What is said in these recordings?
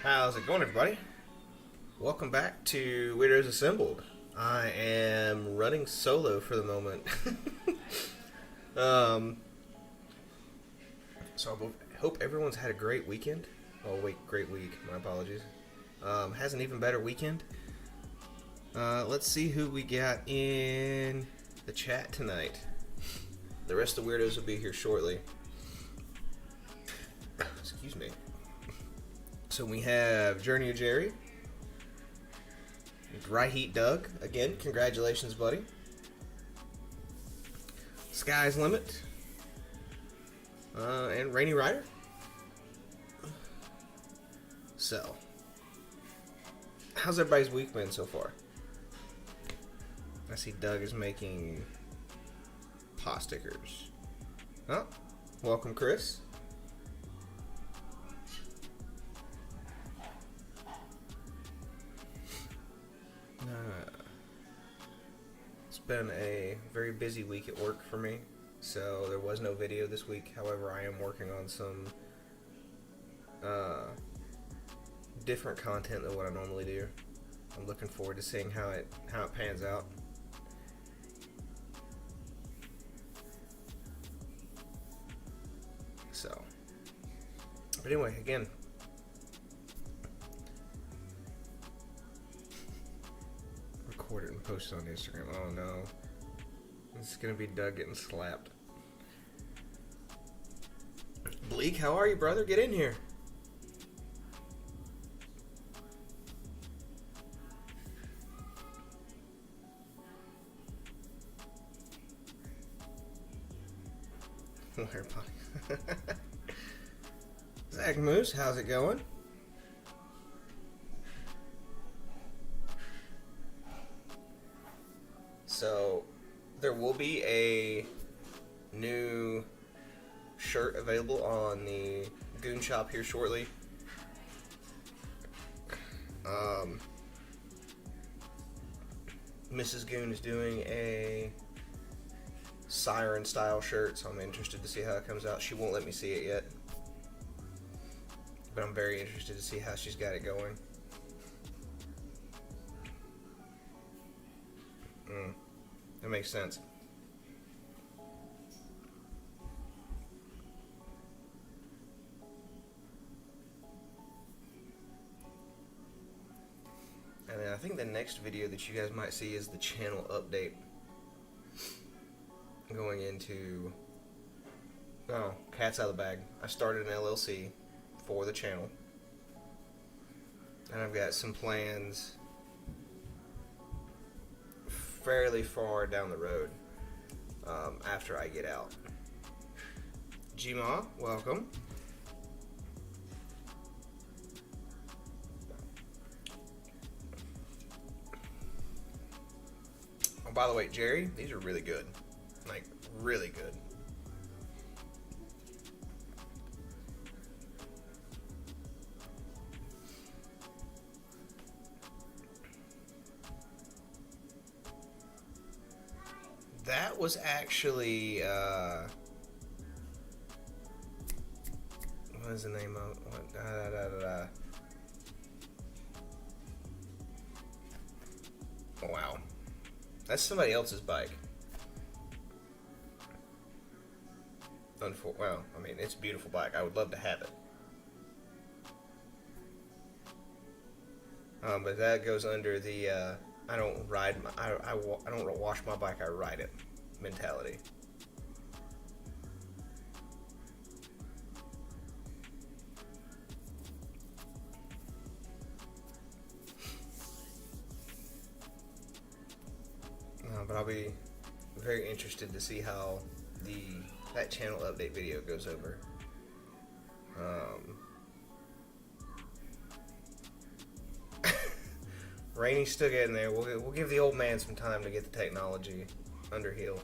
How's it going, everybody? Welcome back to Weirdos Assembled. I am running solo for the moment. um, so I hope everyone's had a great weekend. Oh wait, great week. My apologies. Has an even better weekend. Let's see who we got in the chat tonight. The rest of the weirdos will be here shortly. Excuse me. So we have Journey of Jerry, Dry Heat Doug, again, congratulations, buddy. Sky's Limit, and Rainy Rider. So, how's everybody's week been so far? I see Doug is making paw stickers. Oh, welcome, Chris. It's been a very busy week at work for me, so there was no video this week. However, I am working on some different content than what I normally do. I'm looking forward to seeing how it pans out. So, but anyway, again, record it and post it on Instagram. Oh no, it's gonna be Doug getting slapped. Bleak, how are you, brother? Get in here. Zach Moose, how's it going? So, there will be a new shirt available on the Goon Shop here shortly. Mrs. Goon is doing a siren style shirt, so I'm interested to see how it comes out. She won't let me see it yet, but I'm very interested to see how she's got it going. That makes sense. And then I think the next video that you guys might see is the channel update. Going into... Oh, cat's out of the bag. I started an LLC for the channel. And I've got some plans fairly far down the road after I get out. Gma, welcome. Oh, by the way, Jerry, these are really good. Like, really good. That was actually, what is the name of it? Oh, wow. That's somebody else's bike. Well, I mean, it's a beautiful bike. I would love to have it. But that goes under the, I don't ride, I don't wash my bike, I ride it mentality. But I'll be very interested to see how that channel update video goes over. Rainy's still getting there. We'll give the old man some time to get the technology under heel.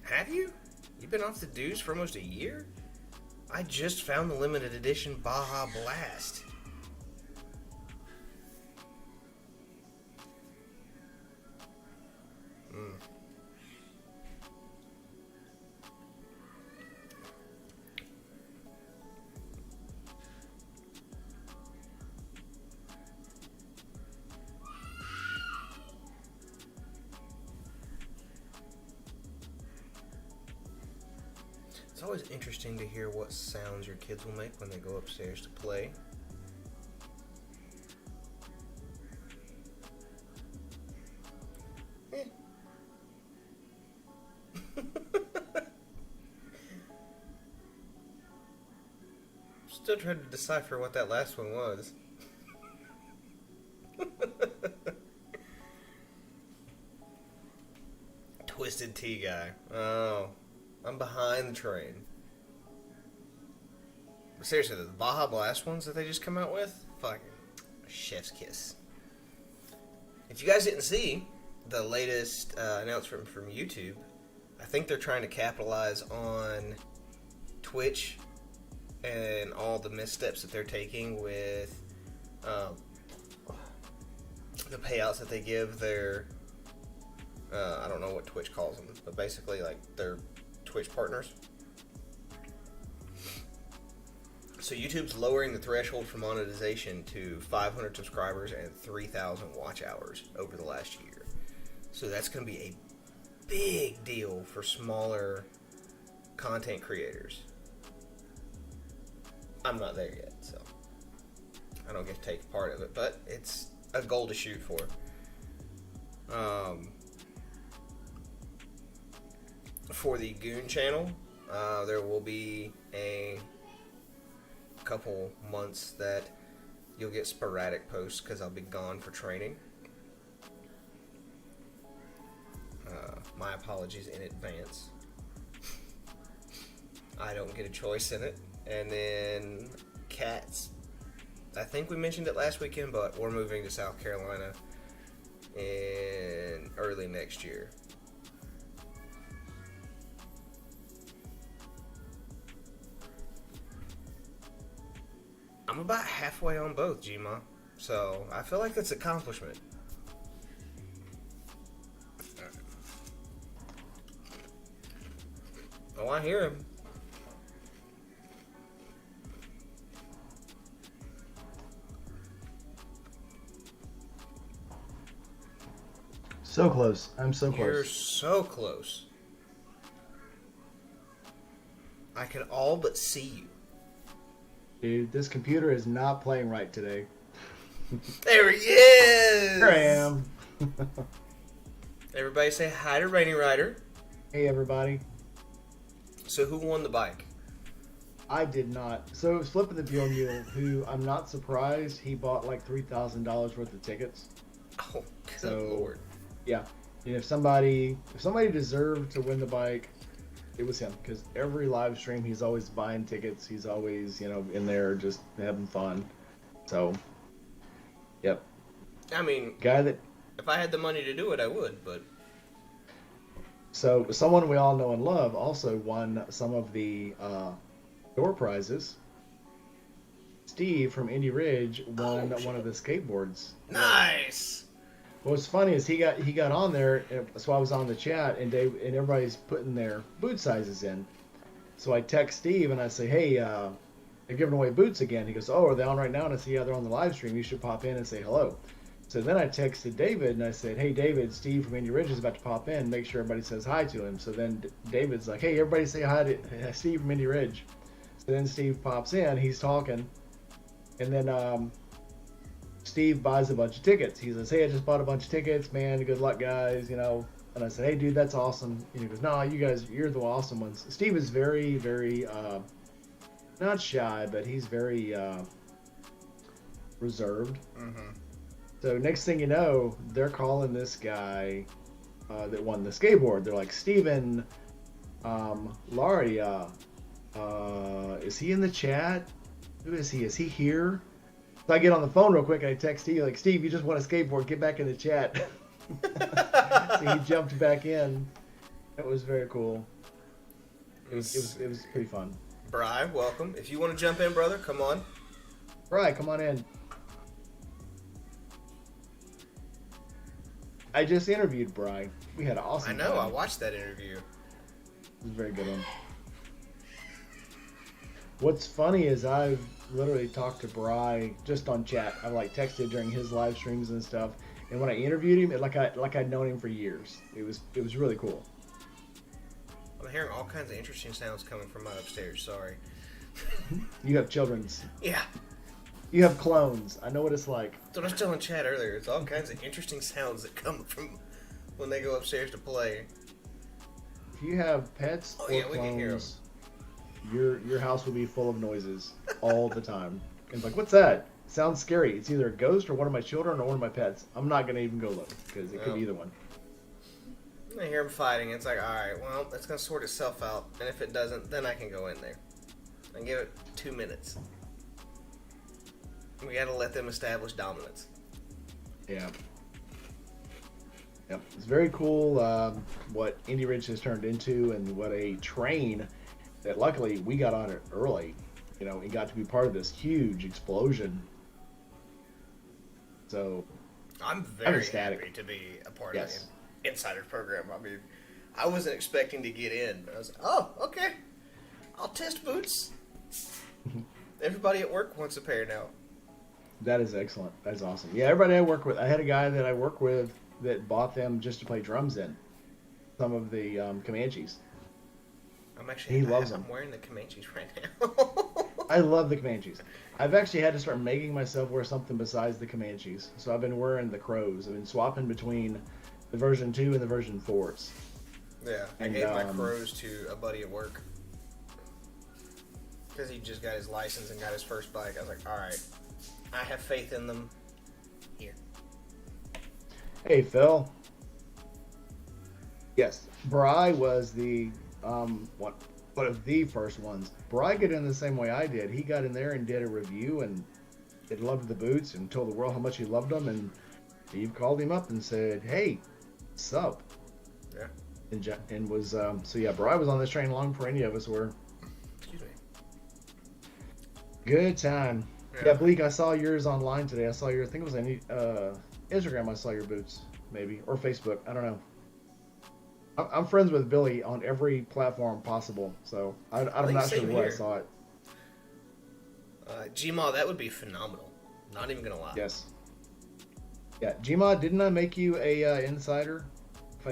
Have you? You've been off the dues for almost a year? I just found the limited edition Baja Blast. It's always interesting to hear what sounds your kids will make when they go upstairs to play. Still trying to decipher what that last one was. Twisted Tea guy. Oh, I'm behind the train. But seriously, the Baja Blast ones that they just come out with, fucking chef's kiss. If you guys didn't see the latest announcement from YouTube, I think they're trying to capitalize on Twitch and all the missteps that they're taking with the payouts that they give their I don't know what Twitch calls them, but basically like their Twitch partners. So YouTube's lowering the threshold for monetization to 500 subscribers and 3,000 watch hours over the last year. So that's going to be a big deal for smaller content creators. I'm not there yet, so I don't get to take part of it, but it's a goal to shoot for. For the Goon channel, there will be a couple months that you'll get sporadic posts because I'll be gone for training. My apologies in advance. I don't get a choice in it. And then cats. I think we mentioned it last weekend, but we're moving to South Carolina in early next year. I'm about halfway on both, Gma. So I feel like that's an accomplishment. Oh, I hear him. So close. I'm so close. You're so close. I can all but see you. Dude, this computer is not playing right today. There he is! Here I am. Everybody say hi to Rainy Rider. Hey, everybody. So who won the bike? I did not. So it was Flipping the Fuel Mule, who I'm not surprised he bought like $3,000 worth of tickets. Oh, good Lord. Yeah. And if somebody deserved to win the bike, it was him. Because every live stream, he's always buying tickets. He's always, in there just having fun. So, yep. I mean, guy that if I had the money to do it, I would, but... So, someone we all know and love also won some of the door prizes. Steve from Indy Ridge won one of the skateboards. Nice! What's funny is he got on there, so I was on the chat, and everybody's putting their boot sizes in. So I text Steve and I say, hey, they're giving away boots again. He goes, oh, are they on right now? And I say, yeah, they're on the live stream. You should pop in and say hello. So then I texted David and I said, hey, David, Steve from Indy Ridge is about to pop in. Make sure everybody says hi to him. So then David's like, hey, everybody say hi to Steve from Indy Ridge. So then Steve pops in. He's talking. And then Steve buys a bunch of tickets. He says, hey, I just bought a bunch of tickets, man. Good luck, guys, And I said, hey, dude, that's awesome. And he goes, no, you guys, you're the awesome ones. Steve is very, very, not shy, but he's very reserved. Mm-hmm. So next thing you know, they're calling this guy that won the skateboard. They're like, Steven Laria, is he in the chat? Who is he? Is he here? So I get on the phone real quick and I text Steve, like, Steve, you just won a skateboard. Get back in the chat. So he jumped back in. It was very cool. It was pretty fun. Bri, welcome. If you want to jump in, brother, come on. Bri, come on in. I just interviewed Bri. We had an awesome time. I watched that interview. It was a very good one. What's funny is I've literally talked to Bri just on chat. I texted during his live streams and stuff. And when I interviewed him, like I'd known him for years. It was really cool. I'm hearing all kinds of interesting sounds coming from my upstairs. Sorry. You have children's. Yeah. You have clones. I know what it's like. That's what I was telling Chad earlier. It's all kinds of interesting sounds that come from when they go upstairs to play. If you have pets or we can hear clones, your house will be full of noises all the time. And it's like, what's that? Sounds scary. It's either a ghost or one of my children or one of my pets. I'm not gonna even go look because it could be either one. I hear them fighting. It's like, all right, well, it's gonna sort itself out, and if it doesn't, then I can go in there and give it 2 minutes. We gotta let them establish dominance. Yeah. Yep. It's very cool what Indy Ridge has turned into, and what a train that luckily we got on it early, and got to be part of this huge explosion. So I'm very ecstatic. happy to be a part of the Insider program. I mean, I wasn't expecting to get in, but I was like, oh, okay. I'll test boots. Everybody at work wants a pair now. That is excellent. That's awesome. Yeah, everybody I work with. I had a guy that I work with that bought them just to play drums in. Some of the Comanches. He loves them. I'm wearing the Comanches right now. I love the Comanches. I've actually had to start making myself wear something besides the Comanches. So I've been wearing the Crows. I've been swapping between the version 2 and the version 4s. Yeah, I gave my Crows to a buddy at work. Because he just got his license and got his first bike. I was like, alright, I have faith in them. Here. Hey, Phil. Yes, Bri was the one of the first ones. Bri got in the same way I did. He got in there and did a review and it loved the boots and told the world how much he loved them. And Steve called him up and said, "Hey, what's up?" Yeah. And was Bri was on this train long before any of us were. Excuse me. Good time. Yeah, Bleak, I saw yours online today. I think it was on Instagram. I saw your boots, maybe, or Facebook. I don't know. I'm friends with Billy on every platform possible, so I'm not sure where I saw it. Gma, that would be phenomenal. Not even gonna lie. Yes. Yeah, Gma, didn't I make you a insider? If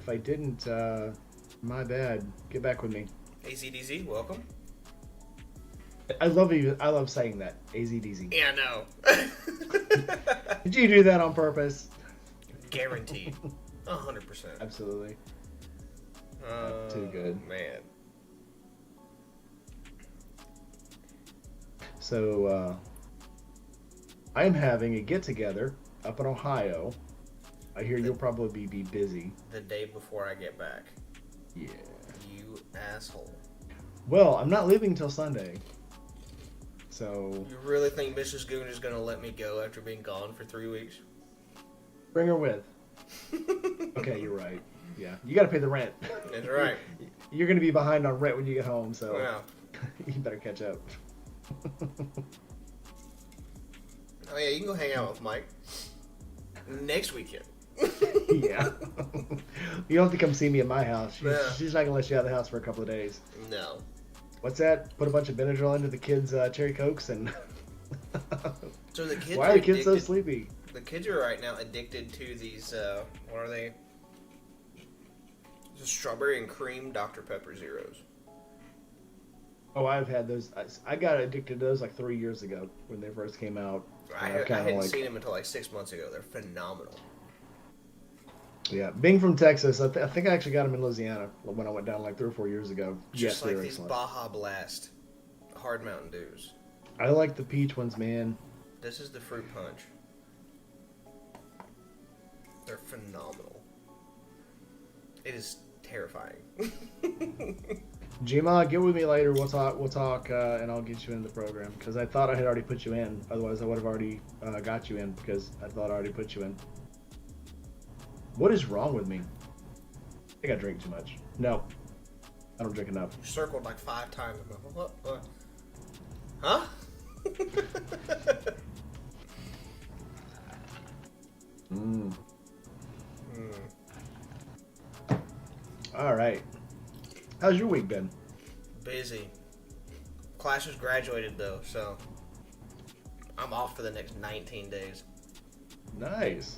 I didn't, my bad. Get back with me. AZDZ, welcome. I love saying that. AZDZ. Yeah, I know. Did you do that on purpose? Guaranteed. 100%. Absolutely. Too good. Man. So, I am having a get-together up in Ohio. I hear you'll probably be busy. The day before I get back. Yeah. You asshole. Well, I'm not leaving till Sunday. So... You really think Mrs. Goon is going to let me go after being gone for 3 weeks? Bring her with. Okay, you're right. Yeah, you got to pay the rent. That's right. You're going to be behind on rent when you get home, so yeah. You better catch up. Oh yeah, you can go hang out with Mike next weekend. Yeah. You don't have to come see me at my house. She's not going to let you out of the house for a couple of days. No. What's that? Put a bunch of Benadryl into the kids' cherry cokes and... So the kids Why are the kids so sleepy? The kids are right now addicted to these, what are they? The strawberry and cream Dr. Pepper Zeros. Oh, I've had those. I got addicted to those like 3 years ago when they first came out. I hadn't seen them until like 6 months ago. They're phenomenal. Yeah, being from Texas, I think I actually got them in Louisiana when I went down like 3 or 4 years ago. Just like these excellent. Baja Blast Hard Mountain Dews. I like the peach ones, man. This is the fruit punch. They're phenomenal. It is terrifying. Gma, get with me later. We'll talk, and I'll get you in the program because I thought I had already put you in. Otherwise, I would have already got you in because I thought I already put you in. What is wrong with me? I think I drink too much. No, I don't drink enough. You circled like 5 times. What? Huh? All right. How's your week been? Busy. Class has graduated though, so I'm off for the next 19 days. Nice.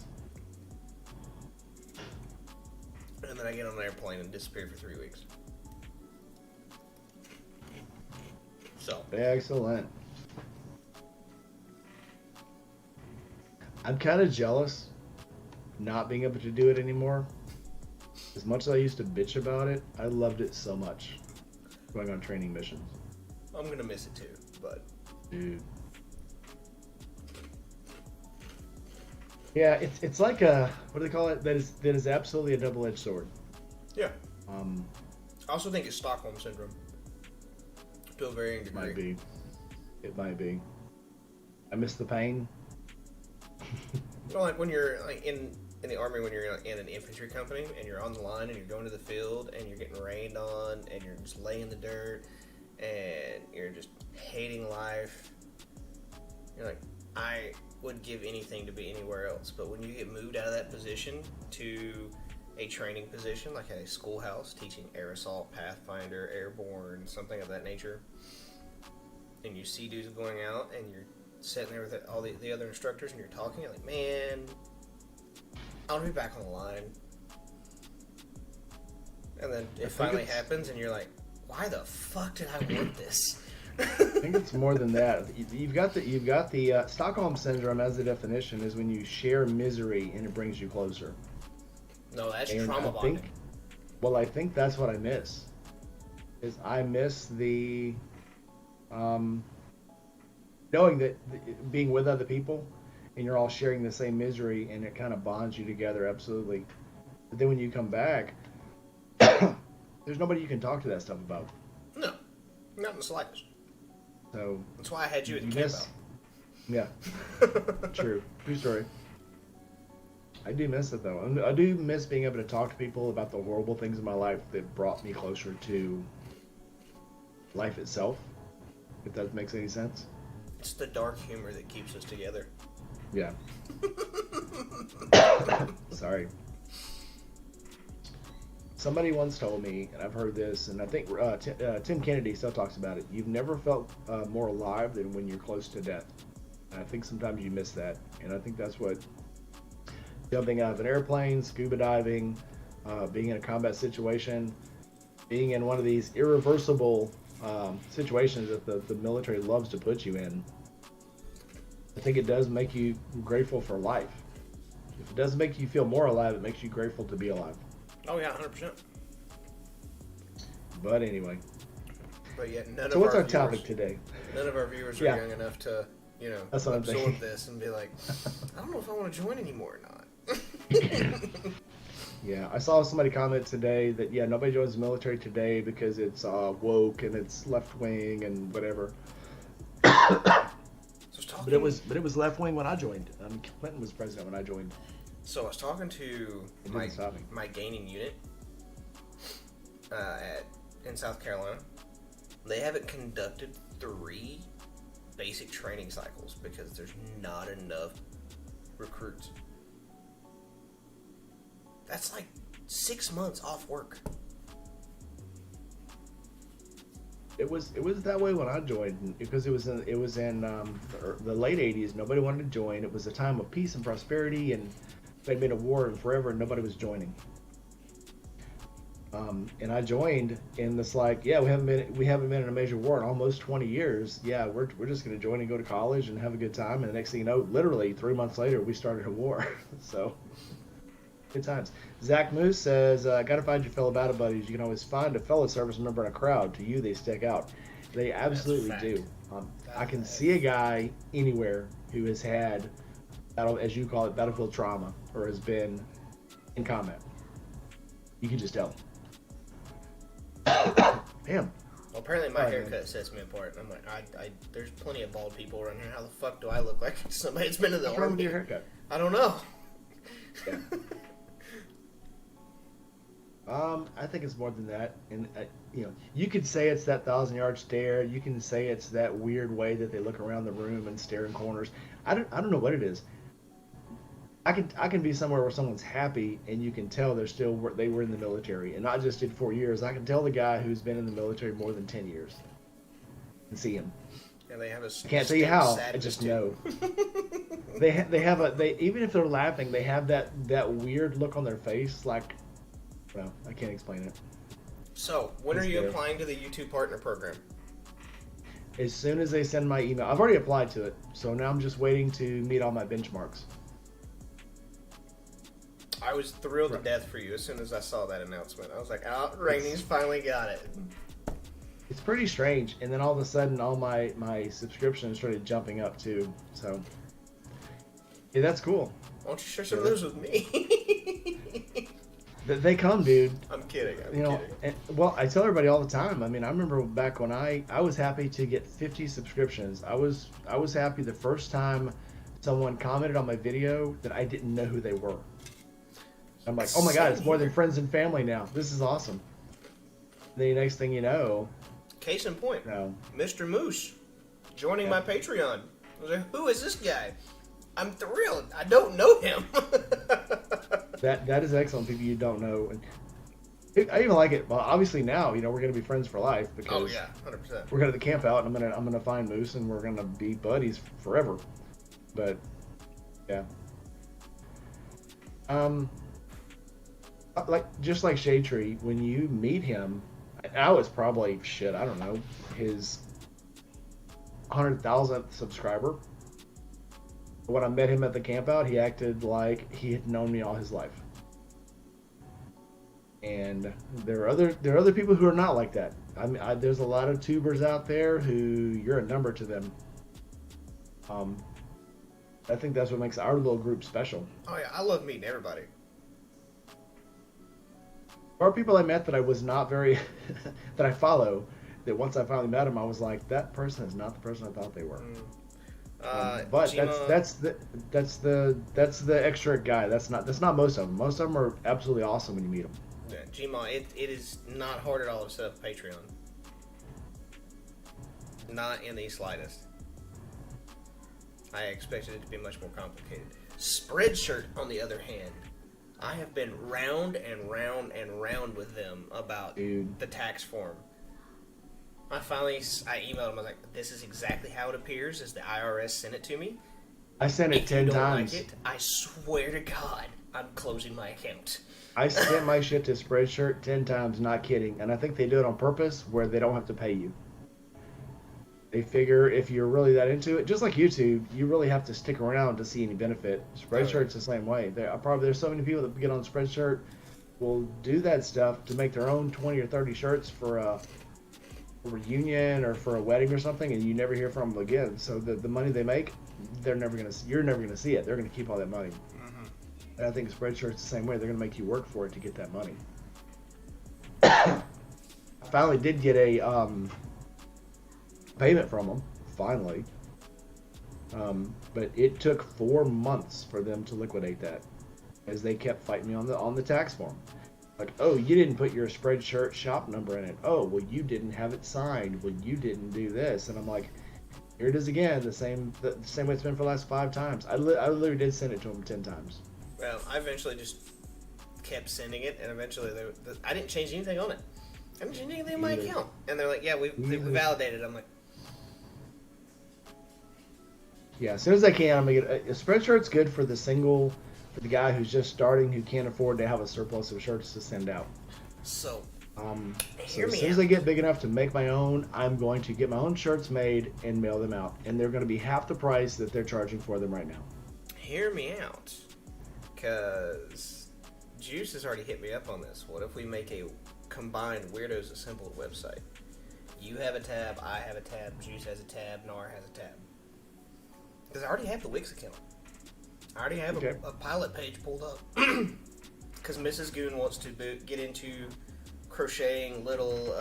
And then I get on an airplane and disappear for 3 weeks. So excellent. I'm kind of jealous not being able to do it anymore. As much as I used to bitch about it, I loved it so much. Going on training missions. I'm gonna miss it too, but Dude. Yeah, it's like a, what do they call it? That is absolutely a double-edged sword. yeah. I also think it's Stockholm syndrome to a varying degree. Might be. It might be. I miss the pain. Well, like when you're like in the army, when you're in an infantry company and you're on the line and you're going to the field and you're getting rained on and you're just laying in the dirt and you're just hating life. You're like, I would give anything to be anywhere else. But when you get moved out of that position to a training position, like a schoolhouse, teaching air assault, Pathfinder, airborne, something of that nature, and you see dudes going out and you're sitting there with all the other instructors and you're talking, you're like, man, I want to be back on the line. And then it finally happens and you're like, why the fuck did I want this? I think it's more than that. You've got the Stockholm syndrome as the definition is when you share misery and it brings you closer. No, that's trauma bonding. I think that's what I miss. Is I miss the knowing that being with other people and you're all sharing the same misery and it kind of bonds you together, absolutely. But then when you come back, there's nobody you can talk to that stuff about. No, not in the slightest. So that's why I had you at the camp out. Yeah, true story. I do miss it though. I do miss being able to talk to people about the horrible things in my life that brought me closer to life itself. If that makes any sense. It's the dark humor that keeps us together. Yeah. Sorry. Somebody once told me, and I've heard this, and I think Tim Kennedy still talks about it. You've never felt more alive than when you're close to death. And I think sometimes you miss that, and I think that's what jumping out of an airplane, scuba diving, being in a combat situation, being in one of these irreversible situations that the military loves to put you in. I think it does make you grateful for life. If it doesn't make you feel more alive, it makes you grateful to be alive. Oh yeah, 100%. But anyway. But yeah, so what's our topic today? None of our viewers are young enough to, absorb this and be like, I don't know if I want to join anymore or not. Yeah, I saw somebody comment today that nobody joins the military today because it's woke and it's left wing and whatever. But it was left wing when I joined. Clinton was president when I joined. So I was talking to my gaining unit in South Carolina. They haven't conducted 3 basic training cycles because there's not enough recruits. That's like 6 months off work. It was that way when I joined because it was in the late 80s. Nobody wanted to join. It was a time of peace and prosperity, and they'd been a war forever, and nobody was joining. And I joined, and it's like, we haven't been in a major war in almost 20 years. Yeah, we're just going to join and go to college and have a good time. And the next thing you know, literally 3 months later, we started a war. So, good times. Zach Moose says, "Gotta find your fellow battle buddies. You can always find a fellow service member in a crowd. To you, they stick out. They absolutely do. I can see a guy anywhere who has had as you call it, battlefield trauma, or has been in combat. You can just tell." Damn. Well, apparently my haircut sets me apart. I'm like, there's plenty of bald people around here. How the fuck do I look like somebody that's been in the army? What's wrong with your haircut? I don't know. Yeah. I think it's more than that, and you could say it's that 1,000-yard stare. You can say it's that weird way that they look around the room and stare in corners. I don't know what it is. I can be somewhere where someone's happy, and you can tell they were in the military, and not just did 4 years. I can tell the guy who's been in the military more than 10 years, and see him. And they have a. I can't tell you how. I just know. They even if they're laughing, they have that weird look on their face, like. Well, I can't explain it. So, when are you applying to the YouTube Partner Program? As soon as they send my email, I've already applied to it, so now I'm just waiting to meet all my benchmarks. I was thrilled to death for you as soon as I saw that announcement. I was like, oh, Rainey's finally got it. It's pretty strange, and then all of a sudden, all my subscriptions started jumping up too. So, yeah, that's cool. Why don't you share some of those with me? They come, dude. I'm kidding. I'm kidding. And, well, I tell everybody all the time. I mean, I remember back when I was happy to get 50 subscriptions. I was happy the first time someone commented on my video that I didn't know who they were. I'm like, oh my god, it's more than friends and family now. This is awesome. The next thing you know. Case in point, Mr. Moose joining my Patreon. I was like, who is this guy? I'm thrilled. I don't know him. That is excellent. People you don't know. I even like it. Well, obviously now, we're going to be friends for life because 100%. we're going to the camp out, and I'm gonna find Moose, and we're going to be buddies forever. But yeah, just like Shade Tree, when you meet him, I was probably I don't know, his 100,000th subscriber. When I met him at the camp out, he acted like he had known me all his life. And there are other people who are not like that. I mean, there's a lot of tubers out there who you're a number to them. I think that's what makes our little group special. Oh yeah, I love meeting everybody. There are people I met that I was not very that I follow. That once I finally met them, I was like, that person is not the person I thought they were. But Gima, that's the extra guy. That's not most of them. Most of them are absolutely awesome when you meet them. Yeah, Gma, it is not hard at all to set up Patreon. Not in the slightest. I expected it to be much more complicated. Spreadshirt, on the other hand, I have been round and round and round with them about the tax form. I emailed them. I was like, "This is exactly how it appears as the IRS sent it to me." I sent it 10 times. Like it, I swear to God, I'm closing my account. I sent my shit to Spreadshirt 10 times, not kidding. And I think they do it on purpose where they don't have to pay you. They figure if you're really that into it, just like YouTube, you really have to stick around to see any benefit. Spreadshirt's the same way. There's so many people that get on Spreadshirt will do that stuff to make their own 20 or 30 shirts for a reunion or for a wedding or something, and you never hear from them again. So the money they make, you're never gonna see it. They're gonna keep all that money. Mm-hmm. And I think Spreadshirt's the same way. They're gonna make you work for it to get that money. I finally did get a payment from them, finally. But it took 4 months for them to liquidate that, as they kept fighting me on the tax form. Like, oh, you didn't put your Spreadshirt shop number in it. Oh, well, you didn't have it signed. Well, you didn't do this. And I'm like, here it is again, the same way it's been for the last 5 times. I literally did send it to them 10 times. Well, I eventually just kept sending it, and eventually I didn't change anything on it. I didn't change anything on my account. And they're like, yeah, we validated. I'm like, yeah, as soon as I can, I'm gonna get a Spreadshirt's good for the guy who's just starting, who can't afford to have a surplus of shirts to send out. So as soon as I get big enough to make my own, I'm going to get my own shirts made and mail them out, and they're going to be half the price that they're charging for them right now. Hear me out, because Juice has already hit me up on this. What if we make a combined Weirdos Assemble website? You have a tab, I have a tab, Juice has a tab, Nar has a tab. Because I already have the Wix account. I already have a pilot page pulled up. Because Mrs. Goon wants to get into crocheting little,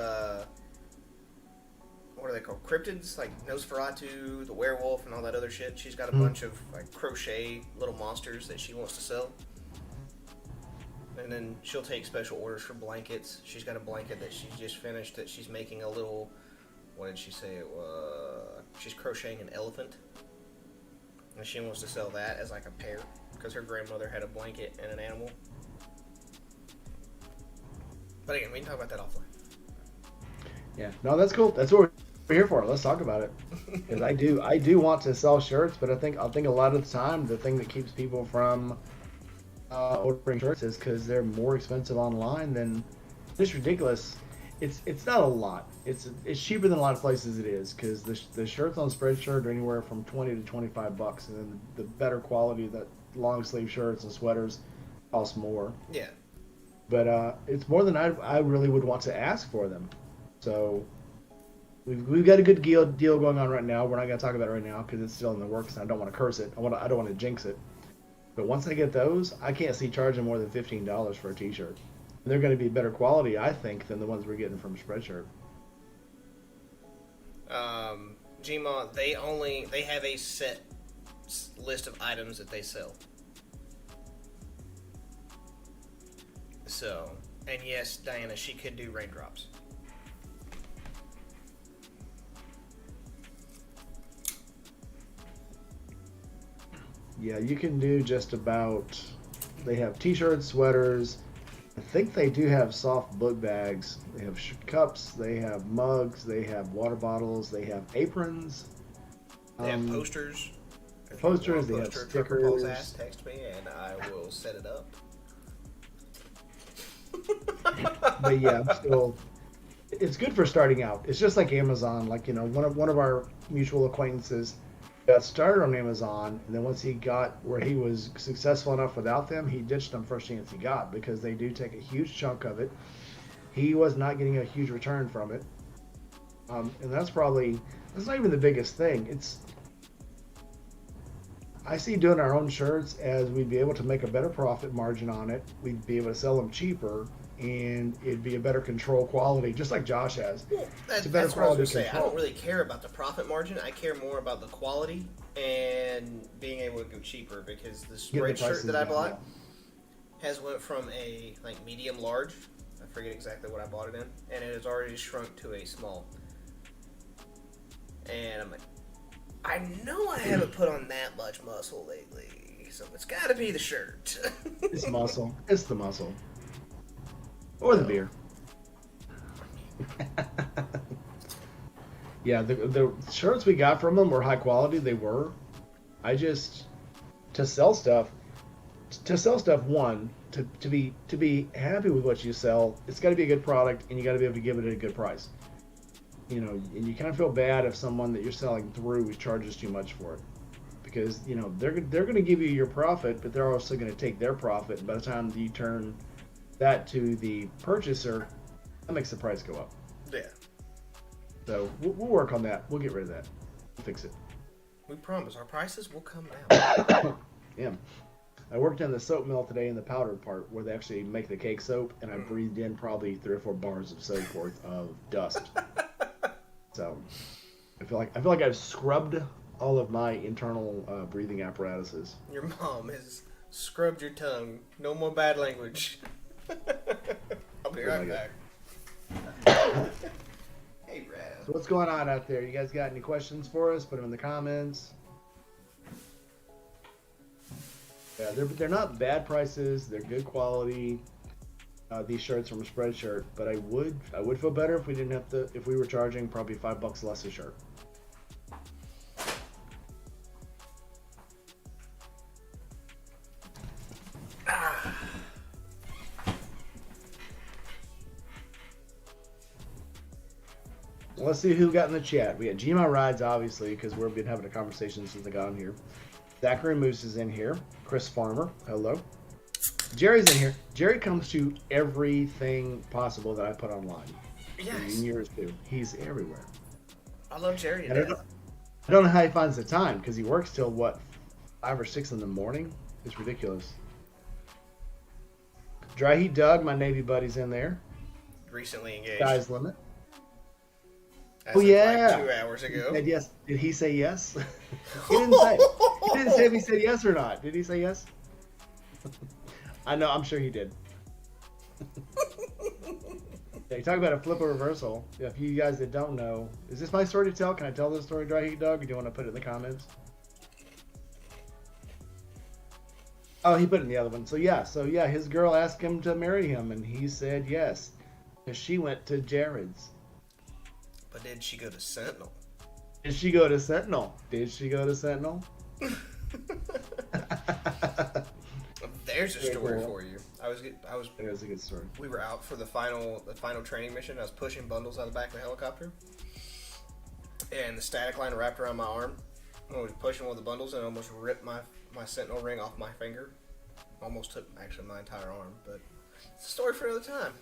what are they called? Cryptids? Like Nosferatu, the werewolf, and all that other shit. She's got a bunch of like crochet little monsters that she wants to sell. And then she'll take special orders for blankets. She's got a blanket that she just finished that she's making a little, what did she say? She's crocheting an elephant. And she wants to sell that as like a pair, because her grandmother had a blanket and an animal. But again, we can talk about that offline. Yeah, no, that's cool. That's what we're here for. Let's talk about it. Because I do want to sell shirts, but I think a lot of the time the thing that keeps people from ordering shirts is because they're more expensive online than. It's ridiculous. It's not a lot. It's cheaper than a lot of places it is because the shirts on Spreadshirt are anywhere from 20 to $25, and then the better quality, the long sleeve shirts and sweaters, cost more. Yeah. But it's more than I really would want to ask for them. So we've got a good deal going on right now. We're not going to talk about it right now because it's still in the works, and I don't want to curse it. I don't want to jinx it. But once I get those, I can't see charging more than $15 for a T-shirt. And they're going to be better quality, I think, than the ones we're getting from Spreadshirt. Gmod, they have a set list of items that they sell. So, and yes, Diana, she could do raindrops. Yeah, you can do just about. They have T-shirts, sweaters. I think they do have soft book bags. They have cups. They have mugs. They have water bottles. They have aprons. They have posters. If Posters. you They want have a poster of Trucker Paul's stickers. ass, text me and I will set it up. But yeah, still, it's good for starting out. It's just like Amazon. Like, you know, one of our mutual acquaintances got started on Amazon, and then once he got where he was successful enough without them, he ditched them first chance he got because they do take a huge chunk of it. He was not getting a huge return from it, and that's not even the biggest thing. I see doing our own shirts as we'd be able to make a better profit margin on it. We'd be able to sell them cheaper, and it'd be a better control quality, just like Josh has. Well, It's a better that's what I was quality going to say. I control. don't really care about the profit margin. I care more about the quality and being able to go cheaper because the Get the spread shirt prices that I down, bought yeah. has went from a medium large. I forget exactly what I bought it in, and it has already shrunk to a small. And I'm like, I know I haven't put on that much muscle lately, so it's got to be the shirt. It's muscle. It's the muscle. Or the beer. Yeah, the shirts we got from them were high quality. They were. To sell stuff, one, to be happy with what you sell, it's got to be a good product, and you got to be able to give it at a good price. You know, and you kind of feel bad if someone that you're selling through charges too much for it, because you know they're going to give you your profit, but they're also going to take their profit. And by the time you turn that to the purchaser, that makes the price go up. Yeah. So we'll work on that. We'll get rid of that. We'll fix it. We promise our prices will come down. Yeah. I worked in the soap mill today in the powder part where they actually make the cake soap, and I breathed in probably 3 or 4 bars of soap worth of dust. So I feel like I've scrubbed all of my internal breathing apparatuses. Your mom has scrubbed your tongue. No more bad language. I'll be right back. Hey, Raz. So what's going on out there? You guys got any questions for us? Put them in the comments. Yeah, they're not bad prices. They're good quality. These shirts from a Spreadshirt, but I would feel better if we didn't have to, if we were charging probably $5 less a shirt. Let's see who got in the chat. We got Gma Rides, obviously, because we've been having a conversation since I got on here. Zachary Moose is in here. Chris Farmer, hello. Jerry's in here. Jerry comes to everything possible that I put online. Yes. In years too. He's everywhere. I love Jerry. I don't know how he finds the time because he works till what, 5 or 6 in the morning. It's ridiculous. Dry Heat Doug, my Navy buddy's in there. Recently engaged. Sky's limit. As Oh of yeah. Like 2 hours ago. He said yes. Did he say yes? He didn't say. He didn't say if he said yes or not. Did he say yes? I know. I'm sure he did. Yeah, you talk about a flip or reversal. If you guys that don't know, is this my story to tell? Can I tell this story, Dry Heat Dog, or do you want to put it in the comments? Oh, he put it in the other one. So yeah, his girl asked him to marry him, and he said yes. Because she went to Jared's. But did she go to Sentinel? Did she go to Sentinel? There's a story for you. It was a good story. We were out for the final training mission. I was pushing bundles out of the back of the helicopter, and the static line wrapped around my arm. I was pushing one of the bundles and almost ripped my sentinel ring off my finger. Almost took actually my entire arm, but it's a story for another time.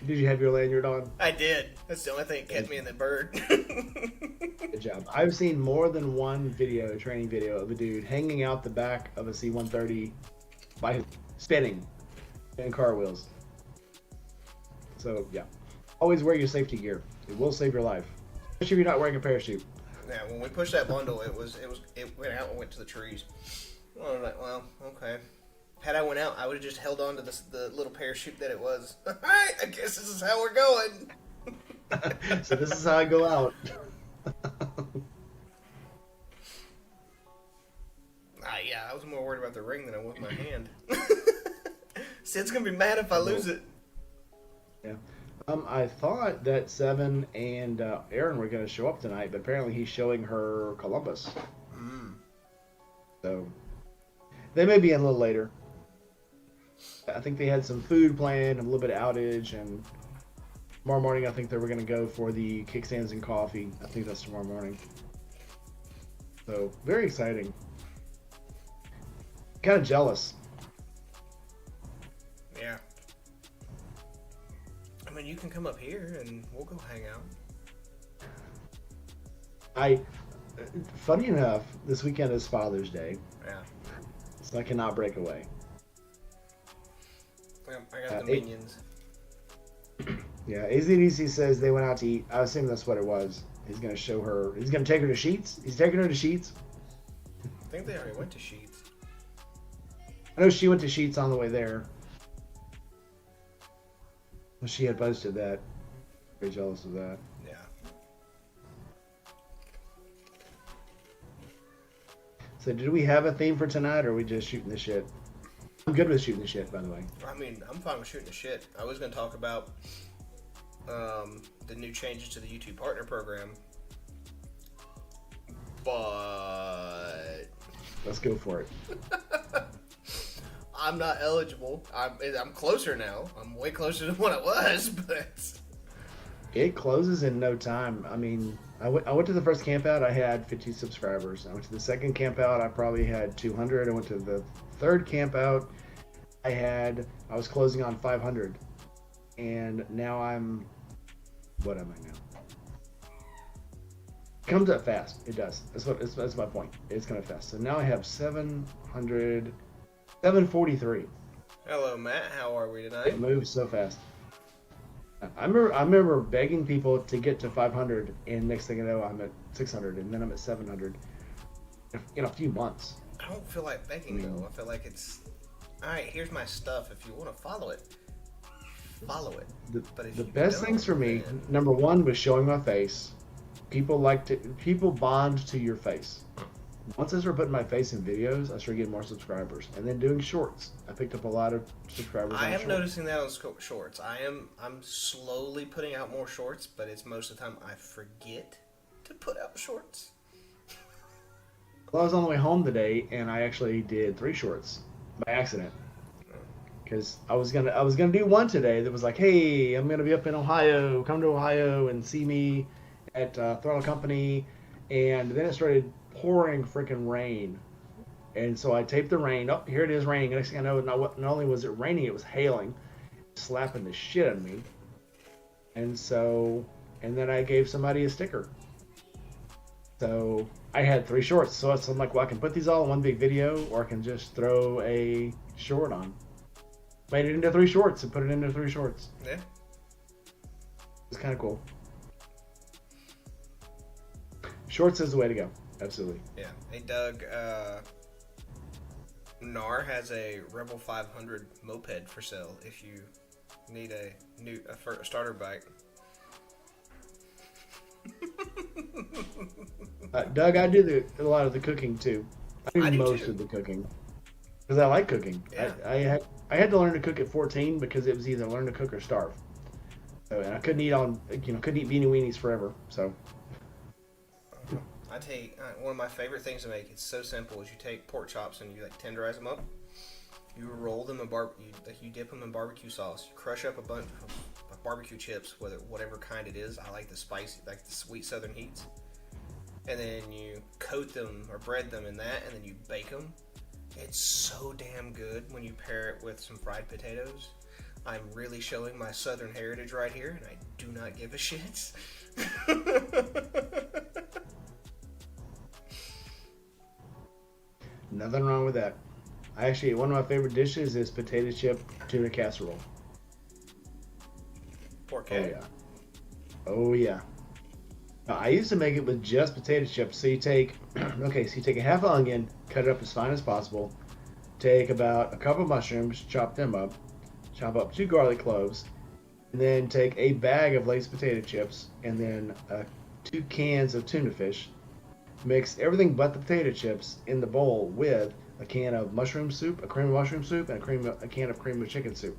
Did you have your lanyard on? I did. That's the only thing that kept me in the bird. Good job. I've seen more than one training video of a dude hanging out the back of a C-130 by spinning in car wheels. So yeah, always wear your safety gear. It will save your life, especially if you're not wearing a parachute. Yeah, when we pushed that bundle, it went out and went to the trees. I was like, well, okay. Had I went out, I would have just held on to the little parachute that it was. All right, I guess this is how we're going. So this is how I go out. Yeah, I was more worried about the ring than I was my hand. Sid's gonna be mad if I lose it. Yeah. I thought that Seven and Aaron were going to show up tonight, but apparently he's showing her Columbus. So they may be in a little later. I think they had some food planned, a little bit of outage, and tomorrow morning I think they were going to go for the kickstands and coffee. I think that's tomorrow morning. So very exciting. Kind of jealous. Yeah. I mean, you can come up here and we'll go hang out. Funny enough, this weekend is Father's Day. Yeah. So I cannot break away. I got the minions. Yeah, AZDC says they went out to eat. I assume that's what it was. He's going to show her. He's going to take her to Sheets. He's taking her to Sheets. I think they already went to Sheets. I know she went to Sheets on the way there. Well, she had posted that. Very jealous of that. Yeah. So did we have a theme for tonight, or are we just shooting the shit? I'm good with shooting the shit, by the way. I mean, I'm fine with shooting the shit. I was going to talk about the new changes to the YouTube Partner Program. But... Let's go for it. I'm not eligible. I'm closer now. I'm way closer than what I was, but... It closes in no time. I mean, I went to the first camp out, I had 50 subscribers. I went to the second camp out, I probably had 200. I went to the third camp out, I was closing on 500. And now what am I now? It comes up fast. It does. That's my point. It's kind of fast. So now I have 743. Hello, Matt. How are we tonight? It moves so fast. I remember begging people to get to 500, and next thing you know, I'm at 600, and then I'm at 700 in a few months. I don't feel like begging, though. I feel like it's... Alright, here's my stuff. If you want to follow it, follow it. The best things for me, number one, was showing my face. People bond to your face. Once I started putting my face in videos, I started getting more subscribers, and then doing shorts. I picked up a lot of subscribers. I am noticing that on shorts. I'm slowly putting out more shorts, but it's most of the time I forget to put out shorts. Well, I was on the way home today, and I actually did 3 shorts by accident. Because I was gonna do one today that was like, hey, I'm gonna be up in Ohio. Come to Ohio and see me at Throttle Company, and then it started pouring freaking rain, and so I taped the rain. Oh, here it is raining. Next thing I know, not only was it raining, it was hailing, slapping the shit out of me. And then I gave somebody a sticker. So I had 3 shorts. So I'm like, well, I can put these all in one big video, or I can just throw a short on. Made it into 3 shorts and put it into 3 shorts. Yeah. It's kind of cool. Shorts is the way to go. Absolutely. Yeah. Hey, Doug, NAR has a Rebel 500 moped for sale if you need a starter bike. Doug, I do a lot of the cooking too. I do most too. of the cooking because I like cooking. Yeah. I had to learn to cook at 14 because it was either learn to cook or starve. So, and I couldn't eat beanie weenies forever. So. I take one of my favorite things to make. It's so simple. Is you take pork chops and you like tenderize them up, You roll them in you dip them in barbecue sauce. You crush up a bunch of barbecue chips, whatever kind it is. I like the spicy, like the sweet Southern heats. And then you coat them or bread them in that, and then you bake them. It's so damn good when you pair it with some fried potatoes. I'm really showing my Southern heritage right here, and I do not give a shit. Nothing wrong with that. Actually, one of my favorite dishes is potato chip tuna casserole. Okay. Oh yeah. Oh yeah. I used to make it with just potato chips. So you take, okay, so you take a half onion, cut it up as fine as possible. Take about a cup of mushrooms, chop them up. Chop up 2 garlic cloves, and then take a bag of Lay's potato chips, and then 2 cans of tuna fish. Mix everything but the potato chips in the bowl with a can of mushroom soup, a cream of mushroom soup, and a can of cream of chicken soup.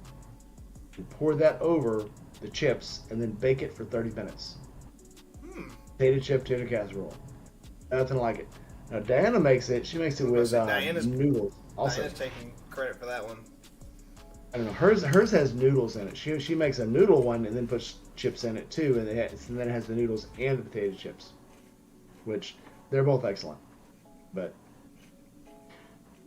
And pour that over the chips, and then bake it for 30 minutes. Potato chip tuna casserole. Nothing like it. Now Diana makes it. She makes it with noodles. Also, Diana's taking credit for that one. I don't know. Hers has noodles in it. She makes a noodle one and then puts chips in it too, and then it has the noodles and the potato chips, which they're both excellent. But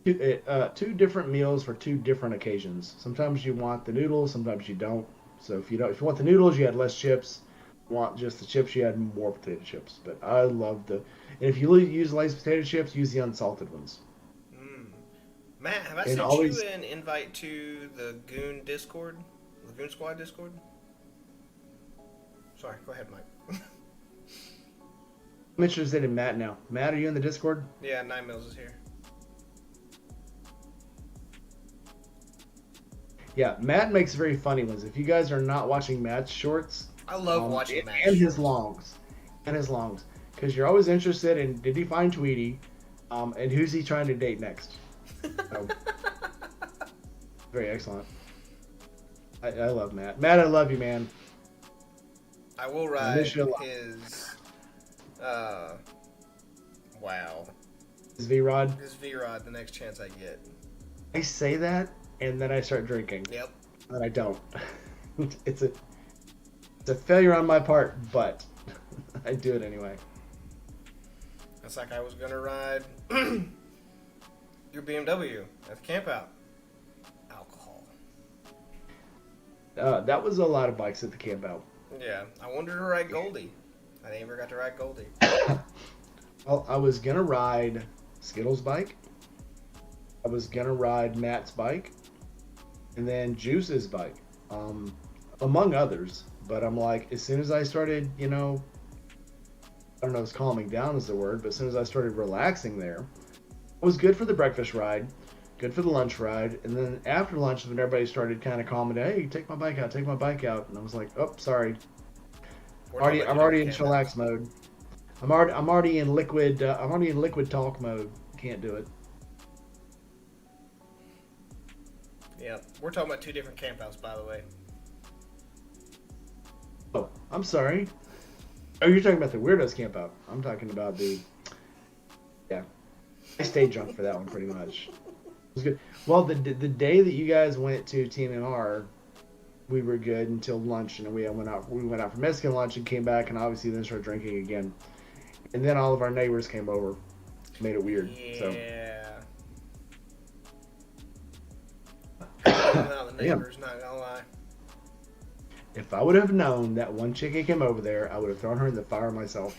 2 different meals for 2 different occasions. Sometimes you want the noodles, sometimes you don't. So if you want the noodles, you add less chips. If you want just the chips, you add more potato chips. But I love and if you use Lay's potato chips, use the unsalted ones. Matt, have I sent you an invite to the Goon Discord? The Goon Squad Discord? Sorry, go ahead, Mike. I'm interested in Matt now. Matt, are you in the Discord? Yeah, 9 Mills is here. Yeah, Matt makes very funny ones. If you guys are not watching Matt's shorts... I love watching Matt's shorts. And his longs. Because you're always interested in, did he find Tweety? And who's he trying to date next? So, very excellent. I love Matt. Matt, I love you, man. I will ride his wow. His V-Rod? His V-Rod the next chance I get. I say that, and then I start drinking. Yep. And I don't. It's a failure on my part, but I do it anyway. It's like I was going to ride your BMW at the camp out. Alcohol. That was a lot of bikes at the camp out. Yeah, I wanted to ride Goldie. I never got to ride Goldie. Well, I was gonna ride Skittles' bike. I was gonna ride Matt's bike, and then Juice's bike, among others. But I'm like, as soon as I started, I don't know if calming down is the word, but as soon as I started relaxing there, it was good for the breakfast ride, good for the lunch ride, and then after lunch, when everybody started kind of calming down, hey, take my bike out, and I was like, oh, sorry, I'm already in chillax mode. I'm already in liquid talk mode. Can't do it. Yeah, we're talking about 2 different campouts, by the way. Oh, I'm sorry. Oh, you're talking about the Weirdos campout. I'm talking about yeah. I stayed drunk for that one pretty much. It was good. Well, the day that you guys went to Team MR, we were good until lunch, and we went out for Mexican lunch and came back, and obviously then started drinking again. And then all of our neighbors came over, made it weird. Yeah. The neighbors, not gonna lie. If I would have known that one chick came over there, I would have thrown her in the fire myself.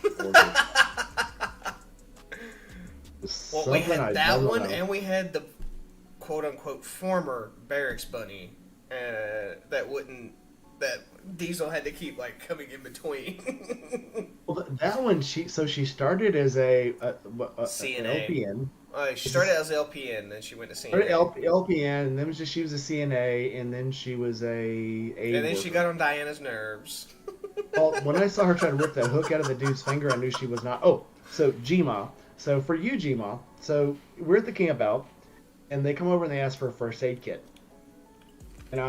Well, we had that one, and we had the quote-unquote former barracks bunny that Diesel had to keep coming in between. Well, that one, she started as a CNA. LPN. She started as LPN, then she went to CNA. LPN, and then she was a CNA, and then she was and then she got on Diana's nerves. Well, when I saw her try to rip that hook out of the dude's finger, I knew she was not. Oh, so Gma. So for you, Gma. So we're at the camp out, and they come over and they ask for a first aid kit. And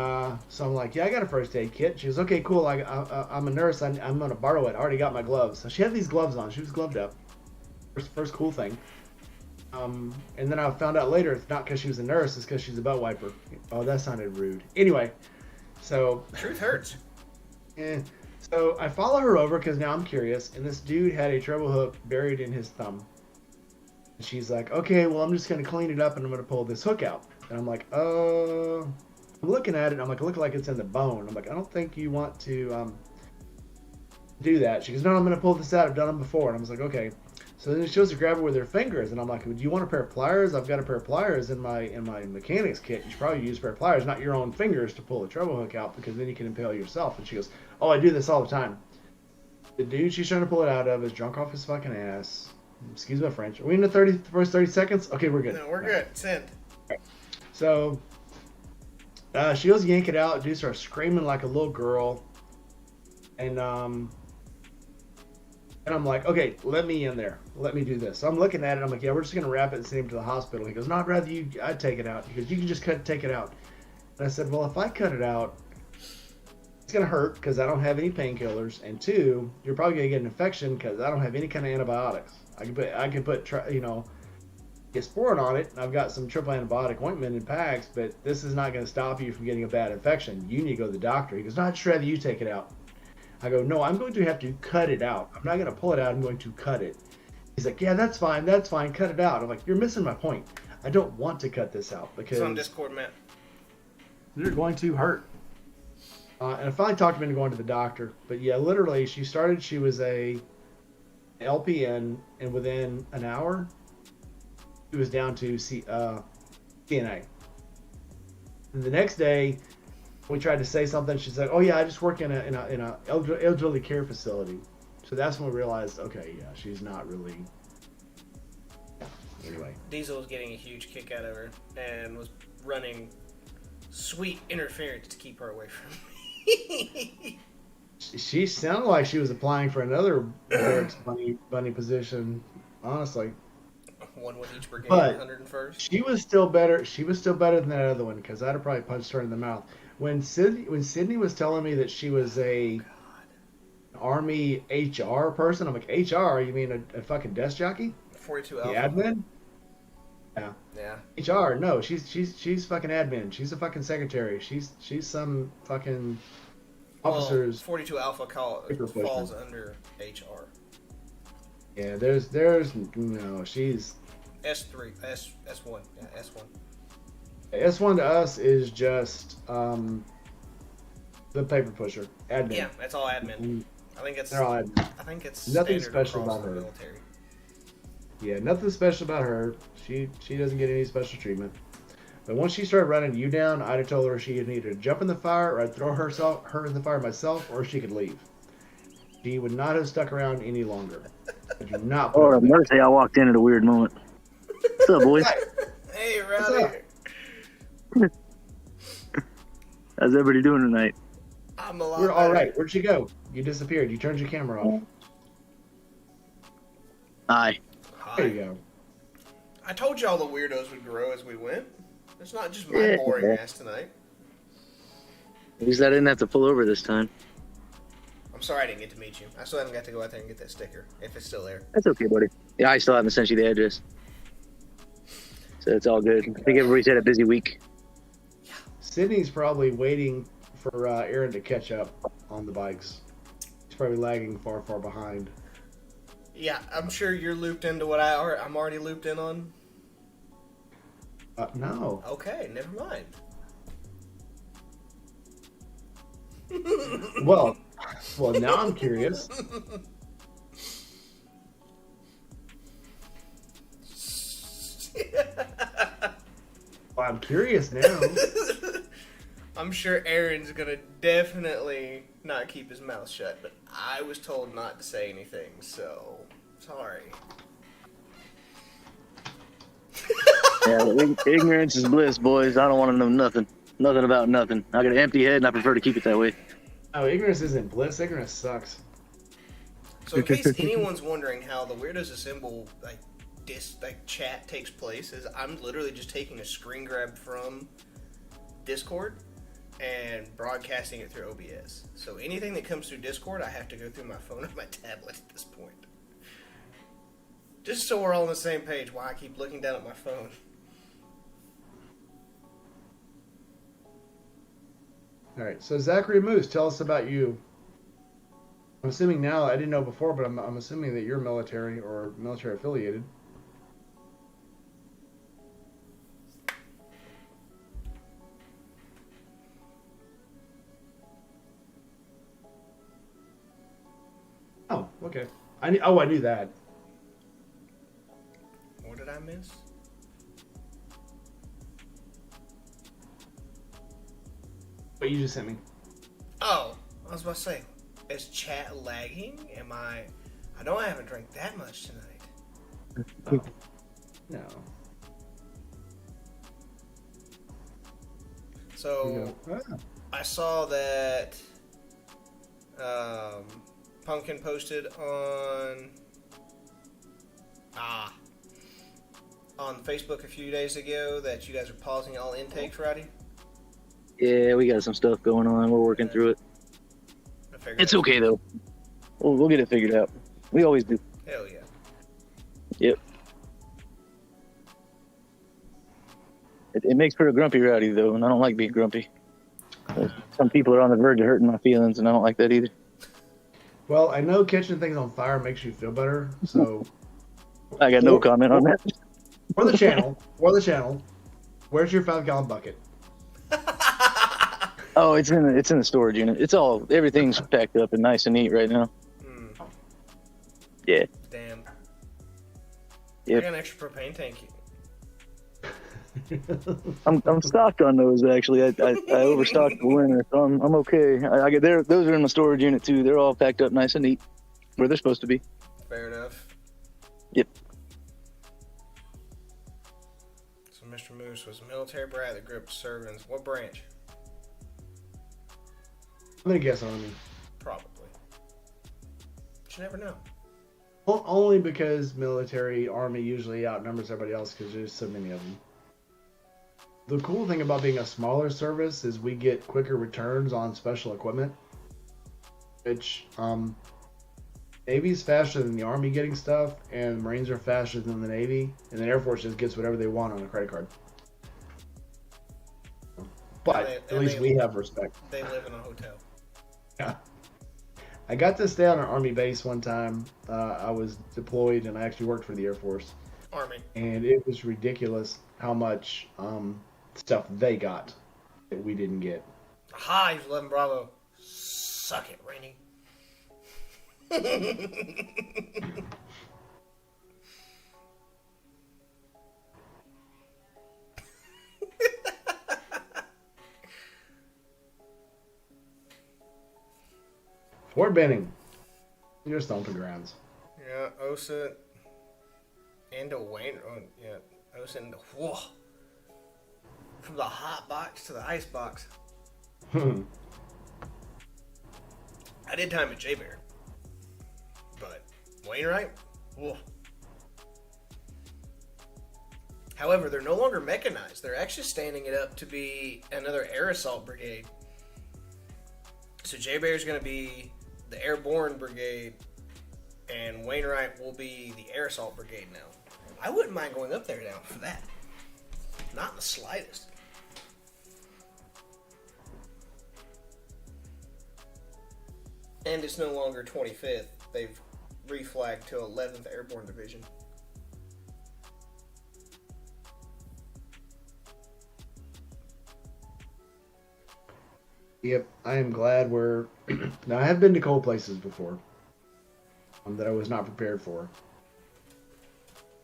so I'm like, yeah, I got a first aid kit. She goes, okay, cool. I'm a nurse. I'm going to borrow it. I already got my gloves. So she had these gloves on. She was gloved up. First cool thing. And then I found out later it's not because she was a nurse, it's because she's a butt wiper. Oh, that sounded rude. Anyway, so Truth hurts. so I follow her over because now I'm curious, and this dude had a treble hook buried in his thumb. And she's like, okay, well, I'm just going to clean it up and I'm going to pull this hook out. And I'm like, I'm looking at it and I'm like, look like it's in the bone. I'm like, I don't think you want to do that. She goes, no, I'm going to pull this out. I've done them before. And I was like, okay. So then she goes to grab it with her fingers. And I'm like, do you want a pair of pliers? I've got a pair of pliers in my mechanics kit. You should probably use a pair of pliers, not your own fingers, to pull the treble hook out because then you can impale yourself. And she goes, oh, I do this all the time. The dude she's trying to pull it out of is drunk off his fucking ass. Excuse my French. Are we in the first 30 seconds? Okay, we're good. No, we're good. Send. So she goes to yank it out. Dude starts screaming like a little girl. And I'm like, okay, let me in there. Let me do this. So I'm looking at it. I'm like, yeah, we're just going to wrap it and send him to the hospital. He goes, no, I'd rather I'd take it out. He goes, you can just take it out. And I said, well, if I cut it out, it's going to hurt because I don't have any painkillers. And two, you're probably going to get an infection because I don't have any kind of antibiotics. I could put Sportin on it. I've got some triple antibiotic ointment in packs, but this is not going to stop you from getting a bad infection. You need to go to the doctor. He goes, no, I'd just rather you take it out. I go, no, I'm going to have to cut it out. I'm not going to pull it out. I'm going to cut it. He's like, yeah, that's fine. Cut it out. I'm like, you're missing my point. I don't want to cut this out because It's on Discord, Matt. You're going to hurt. And I finally talked him into going to the doctor. But yeah, literally, she was a LPN, and within an hour, she was down to CNA. And the next day, we tried to say something. She's like, "Oh yeah, I just work in a elderly care facility." So that's when we realized, okay, yeah, she's not really. Anyway, Diesel was getting a huge kick out of her and was running sweet interference to keep her away from me. she sounded like she was applying for another barracks bunny position. Honestly, one with each brigade, but 101st. she was still better. She was still better than that other one because I'd have probably punched her in the mouth. When Sydney was telling me that she was a Army HR person, I'm like, HR? You mean a fucking desk jockey? 42 The Alpha. admin? Yeah. HR? No, she's fucking admin. She's a fucking secretary. She's some fucking officers. 42 Alpha falls under HR. Yeah, there's no. She's S3, S1, yeah, S1. S1 to us is just the paper pusher, admin. Yeah, that's all admin. I think it's. They're all admin. I think it's Nothing standard special across about the her. military. Yeah, nothing special about her. She doesn't get any special treatment. But once she started running you down, I'd have told her she could either jump in the fire or I'd throw her in the fire myself, or she could leave. She would not have stuck around any longer. I do not. Or a mercy, I walked in at a weird moment. What's up, boys? Hey, What's Rowdy. up? How's everybody doing tonight? I'm a lot We're all better. right. Where'd you go? You disappeared. You turned your camera off. Hi. Hi. There you go. I told y'all the weirdos would grow as we went. It's not just my Yeah. boring ass tonight. At least I didn't have to pull over this time. I'm sorry I didn't get to meet you. I still haven't got to go out there and get that sticker, if it's still there. That's okay, buddy. Yeah, I still haven't sent you the address. So it's all good. I think everybody's had a busy week. Sydney's probably waiting for Aaron to catch up on the bikes. He's probably lagging far, far behind. Yeah, I'm sure you're looped into what I'm already looped in on. No. Okay, never mind. Well, now I'm curious. Well, I'm curious now. I'm sure Aaron's gonna definitely not keep his mouth shut, but I was told not to say anything, so sorry. Yeah, ignorance is bliss, boys. I don't want to know nothing. Nothing about nothing. I got an empty head, and I prefer to keep it that way. Oh, ignorance isn't bliss. Ignorance sucks. So in case anyone's wondering how the Weirdos Assemble chat takes place, is I'm literally just taking a screen grab from Discord and broadcasting it through OBS. So anything that comes through Discord, I have to go through my phone or my tablet at this point. Just so we're all on the same page, why I keep looking down at my phone. All right, so Zachary Moose, tell us about you. I'm assuming now, I didn't know before, but I'm assuming that you're military or military affiliated. Oh, okay. I knew that. What did I miss? What you just sent me. Oh, I was about to say, is chat lagging? I know I haven't drank that much tonight. Oh. No. So, I saw that Pumpkin posted on Facebook a few days ago that you guys are pausing all intakes, Roddy. Yeah, we got some stuff going on. We're working through it. It's okay though. We'll get it figured out. We always do. Hell yeah. Yep. It makes for a grumpy Rowdy though, and I don't like being grumpy. Some people are on the verge of hurting my feelings, and I don't like that either. Well, I know catching things on fire makes you feel better, so I got no comment on that. For the channel, where's your 5-gallon bucket? Oh, it's in the storage unit. Everything's packed up and nice and neat right now. Yeah. Damn. Yep. I got an extra propane tank. I'm stocked on those actually. I overstocked the winter, so I'm okay. I get there. Those are in my storage unit too. They're all packed up nice and neat, where they're supposed to be. Fair enough. Yep. So Mr. Moose was a military brat that grew up servants. What branch? I'm gonna guess Army. Probably. But you never know. Well, only because military, Army usually outnumbers everybody else because there's so many of them. The cool thing about being a smaller service is we get quicker returns on special equipment, which Navy's faster than the Army getting stuff, and Marines are faster than the Navy, and the Air Force just gets whatever they want on a credit card. But at least we have respect. They live in a hotel. Yeah. I got to stay on an Army base one time. I was deployed, and I actually worked for the Air Force. Army. And it was ridiculous how much stuff they got that we didn't get. Aha, he's 11 Bravo. Suck it, Rainey. Fort Benning. Your stomping grounds. Yeah, Osa into Wayne. Oh, yeah, Osa into. Whoa. From the hot box to the ice box. I did time at J-Bear. But Wainwright? Whoa. However, they're no longer mechanized. They're actually standing it up to be another air assault brigade. So J-Bear's going to be the airborne brigade, and Wainwright will be the air assault brigade now. I wouldn't mind going up there now for that. Not in the slightest. And it's no longer 25th. They've reflagged to 11th Airborne Division. Yep, I am glad we're... Now, I have been to cold places before that I was not prepared for.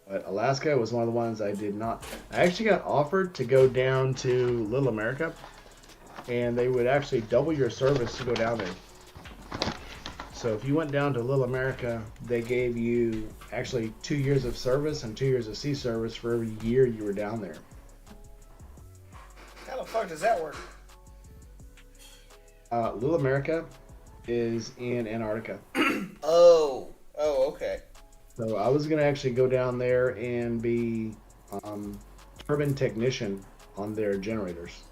But Alaska was one of the ones I did not... I actually got offered to go down to Little America, and they would actually double your service to go down there. So if you went down to Little America, they gave you actually 2 years of service and 2 years of sea service for every year you were down there. How the fuck does that work? Little America is in Antarctica. Oh, okay. So I was going to actually go down there and be turbine technician on their generators.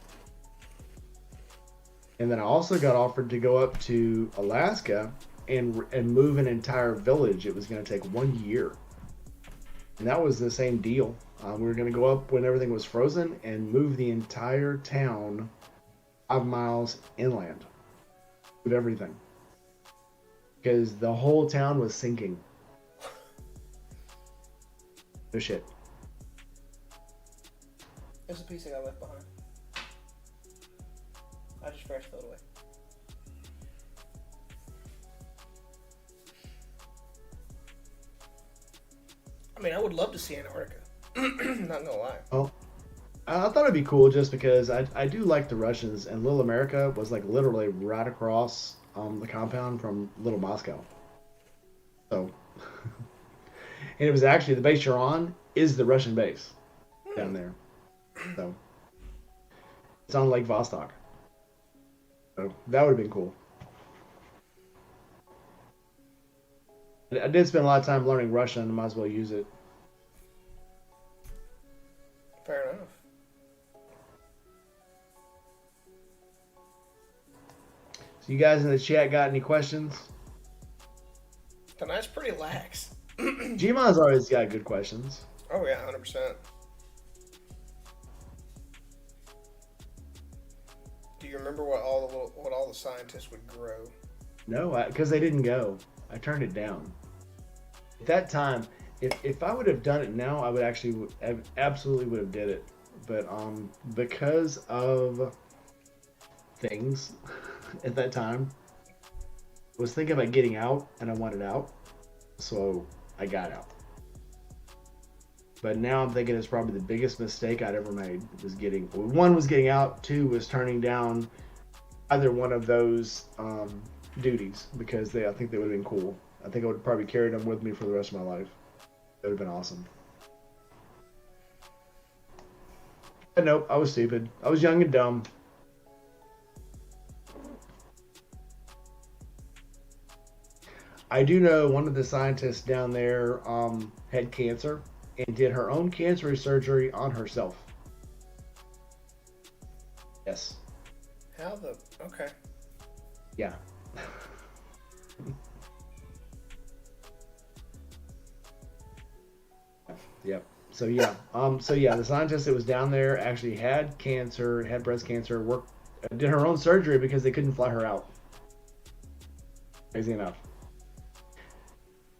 And then I also got offered to go up to Alaska and move an entire village. It was going to take 1 year. And that was the same deal. We were going to go up when everything was frozen and move the entire town 5 miles inland. Move everything. Because the whole town was sinking. No shit. There's a piece I got left behind. I just fresh filled away. I mean, I would love to see Antarctica. Not gonna lie. Oh, I thought it'd be cool just because I do like the Russians, and Little America was like literally right across the compound from Little Moscow. So, and it was actually the base you're on is the Russian base down there. So, it's on Lake Vostok. So that would have been cool. I did spend a lot of time learning Russian, and might as well use it. Fair enough. So you guys in the chat got any questions? Tonight's pretty lax. Gmon's always got good questions. Oh yeah, 100%. Do you remember what all the scientists would grow? No, because they didn't go. I turned it down. At that time, if I would have done it now, I would absolutely would have did it. But because of things at that time, I was thinking about getting out, and I wanted out, so I got out. But now I'm thinking it's probably the biggest mistake I'd ever made was one was getting out, two was turning down either one of those duties because I think they would have been cool. I think I would have probably carried them with me for the rest of my life. It would have been awesome. But nope, I was stupid. I was young and dumb. I do know one of the scientists down there had cancer and did her own cancer surgery on herself. Yes. Okay. Yeah. Yep. So yeah. The scientist that was down there actually had cancer, had breast cancer, did her own surgery because they couldn't fly her out. Crazy enough.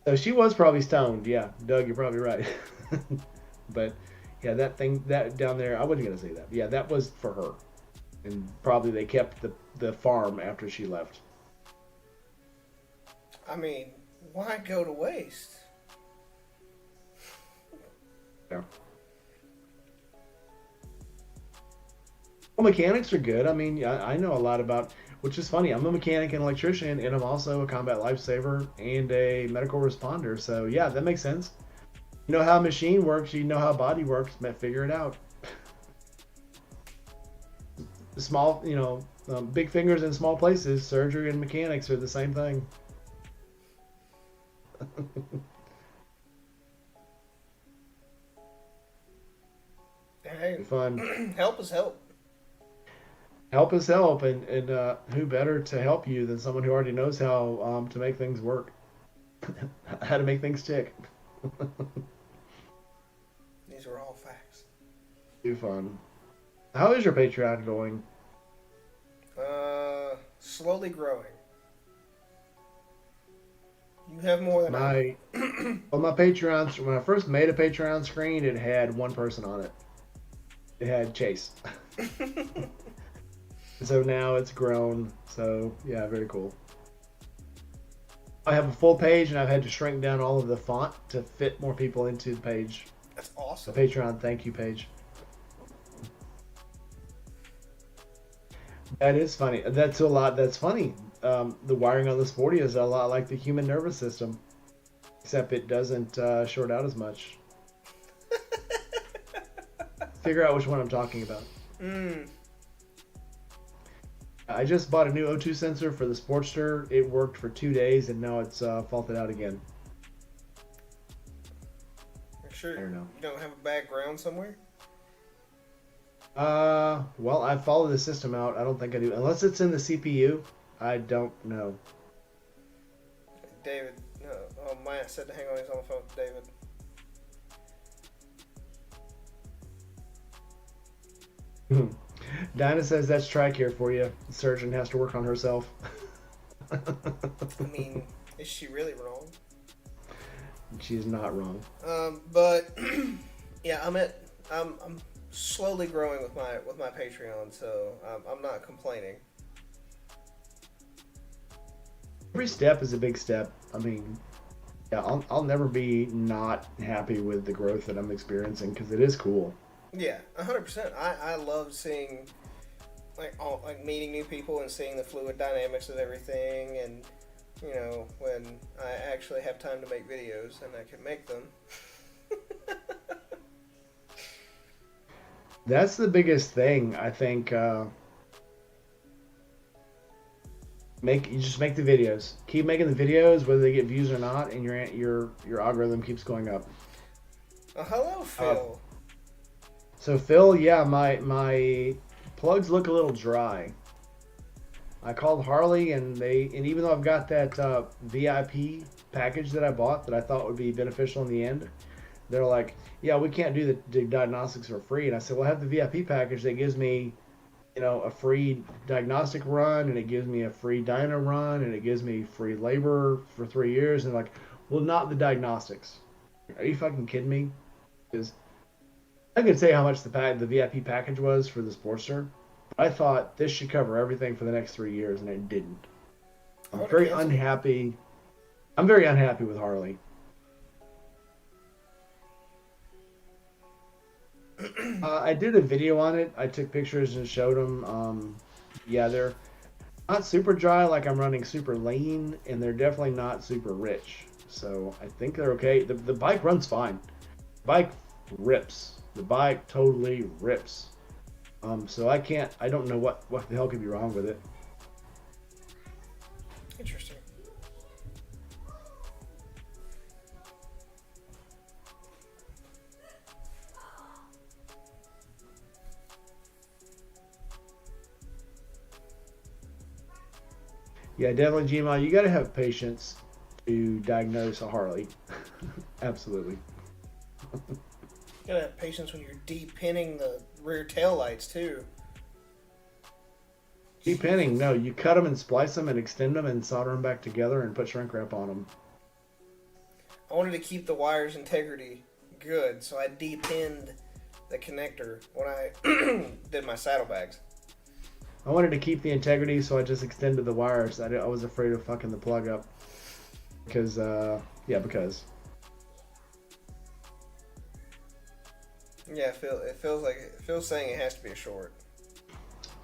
So she was probably stoned. Yeah, Doug, you're probably right. But yeah, that down there, I wasn't gonna say that. Yeah, that was for her, and probably they kept the farm after she left. I mean, why go to waste? Yeah. Well, mechanics are good. I mean, I know a lot about, which is funny. I'm a mechanic and electrician, and I'm also a combat lifesaver and a medical responder. So yeah, that makes sense. You know how a machine works. You know how a body works. Figure it out. Small, big fingers in small places. Surgery and mechanics are the same thing. Hey, fun. Help is help. Help is help, and who better to help you than someone who already knows how to make things work, how to make things tick. These are all facts. Too fun. How is your Patreon going? Slowly growing. You have more than I do. Well, my Patreon, when I first made a Patreon screen, it had one person on it. It had Chase. So now it's grown. So yeah, very cool. I have a full page, and I've had to shrink down all of the font to fit more people into the page. That's awesome. The Patreon thank you page. That is funny. That's funny. The wiring on the Sporty is a lot like the human nervous system, except it doesn't short out as much. Figure out which one I'm talking about. I just bought a new O2 sensor for the Sportster. It worked for 2 days, and now it's faulted out again. Sure. I don't know. You don't have a background somewhere? Well, I follow the system out. I don't think I do. Unless it's in the CPU, I don't know. David, no. Oh, Maya said to hang on. He's on the phone with David. Dinah says that's TRICARE for you. The surgeon has to work on herself. I mean, is she really wrong? She's not wrong. But yeah, I'm slowly growing with my Patreon, so I'm not complaining. Every step is a big step. I mean, yeah, I'll never be not happy with the growth that I'm experiencing because it is cool. Yeah, 100%. I love seeing like meeting new people and seeing the fluid dynamics of everything, and when I actually have time to make videos and I can make them. That's the biggest thing, I think. You just make the videos. Keep making the videos, whether they get views or not, and your algorithm keeps going up. Oh, hello, Phil. So Phil, yeah, my plugs look a little dry. I called Harley, and even though I've got that VIP package that I bought that I thought would be beneficial in the end, they're like, yeah, we can't do the diagnostics for free. And I said, well, I have the VIP package that gives me, a free diagnostic run, and it gives me a free dyno run, and it gives me free labor for 3 years. And they're like, well, not the diagnostics. Are you fucking kidding me? Because I could say how much the VIP package was for the Sportster. I thought this should cover everything for the next 3 years, and it didn't. I'm very unhappy. I'm very unhappy with Harley. I did a video on it. I took pictures and showed them. Yeah, they're not super dry like I'm running super lean, and they're definitely not super rich. So I think they're okay. The bike runs fine. The bike rips. The bike totally rips. So I don't know what the hell could be wrong with it. Interesting. Yeah, definitely, Gmail. You got to have patience to diagnose a Harley. Absolutely. You gotta have patience when you're de-pinning the rear tail lights too. De-pinning, no. You cut them and splice them and extend them and solder them back together and put shrink wrap on them. I wanted to keep the wire's integrity good, so I de-pinned the connector when I did my saddlebags. I wanted to keep the integrity, so I just extended the wires. I was afraid of fucking the plug up. Because. Yeah, it feels saying it has to be a short.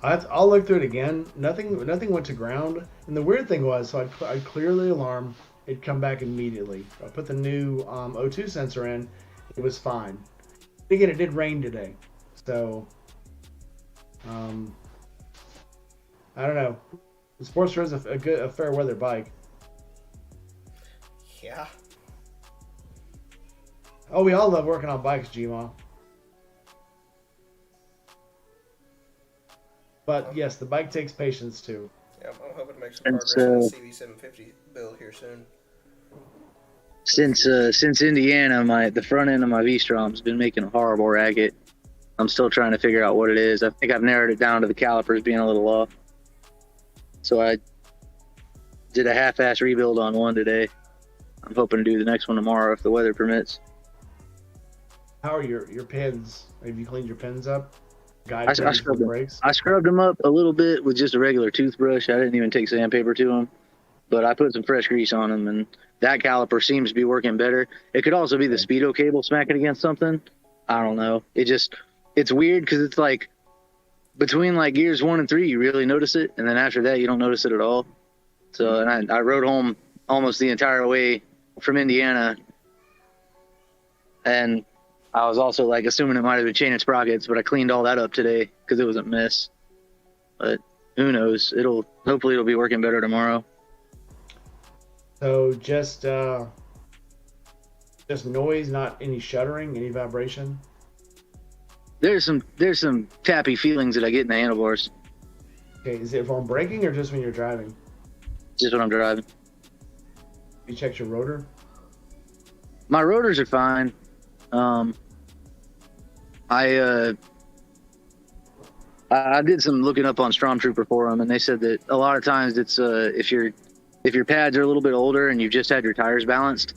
I'll look through it again. Nothing went to ground. And the weird thing was, so I'd clear the alarm. It'd come back immediately. I put the new O2 sensor in. It was fine. Again, it did rain today. So, I don't know. The Sportster is a fair weather bike. Yeah. Oh, we all love working on bikes, Gma. But yes, the bike takes patience too. Yeah, I'm hoping to make some progress on the CV750 build here soon. Since Indiana, the front end of my V-Strom's been making a horrible racket. I'm still trying to figure out what it is. I think I've narrowed it down to the calipers being a little off. So I did a half-ass rebuild on one today. I'm hoping to do the next one tomorrow if the weather permits. How are your pins? Have you cleaned your pins up? I scrubbed them up a little bit with just a regular toothbrush. I didn't even take sandpaper to them, but I put some fresh grease on them, and that caliper seems to be working better. It could also be the speedo cable smacking against something. I don't know. It's weird because it's like between like gears 1 and 3, you really notice it, and then after that, you don't notice it at all. So, and I rode home almost the entire way from Indiana, and I was also like assuming it might have been chain and sprockets, but I cleaned all that up today because it was a mess. But who knows? Hopefully it'll be working better tomorrow. So just noise, not any shuddering, any vibration. There's some tappy feelings that I get in the handlebars. Okay, is it from braking or just when you're driving? Just when I'm driving. You checked your rotor? My rotors are fine. I did some looking up on Stormtrooper forum, and they said that a lot of times it's if your pads are a little bit older and you've just had your tires balanced,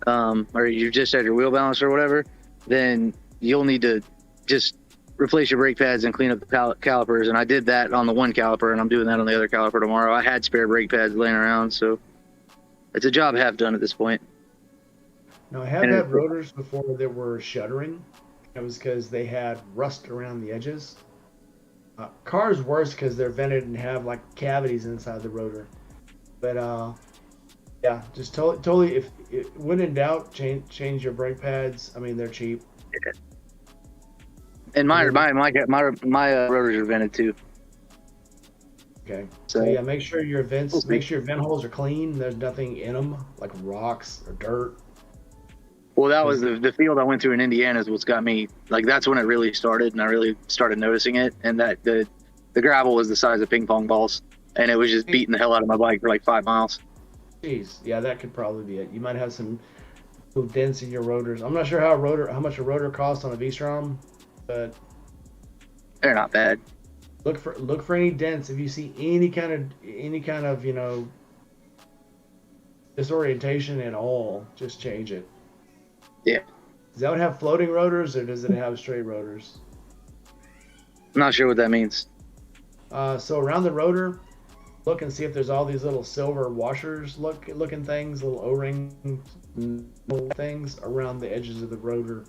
or you've just had your wheel balanced or whatever, then you'll need to just replace your brake pads and clean up the calipers. And I did that on the one caliper, and I'm doing that on the other caliper tomorrow. I had spare brake pads laying around, so it's a job half done at this point. Now, I have had rotors before that were shuttering. That was because they had rust around the edges. Cars worse because they're vented and have like cavities inside the rotor. But yeah, just totally. If when in doubt, change your brake pads. I mean, they're cheap. And my rotors are vented too. Okay. So yeah, make sure your vent holes are clean. There's nothing in them like rocks or dirt. Well, that was the field I went through in Indiana is what's got me, like, that's when it really started, and I really started noticing it, and that the gravel was the size of ping pong balls, and it was just beating the hell out of my bike for like 5 miles. Jeez, yeah, that could probably be it. You might have some little dents in your rotors. I'm not sure how much a rotor costs on a V-Strom, but they're not bad. Look for any dents. If you see any kind of, you know, disorientation at all, just change it. Yeah. Does that one have floating rotors or does it have straight rotors? I'm not sure what that means. So around the rotor, look and see if there's all these little silver washers looking things, little O-ring things around the edges of the rotor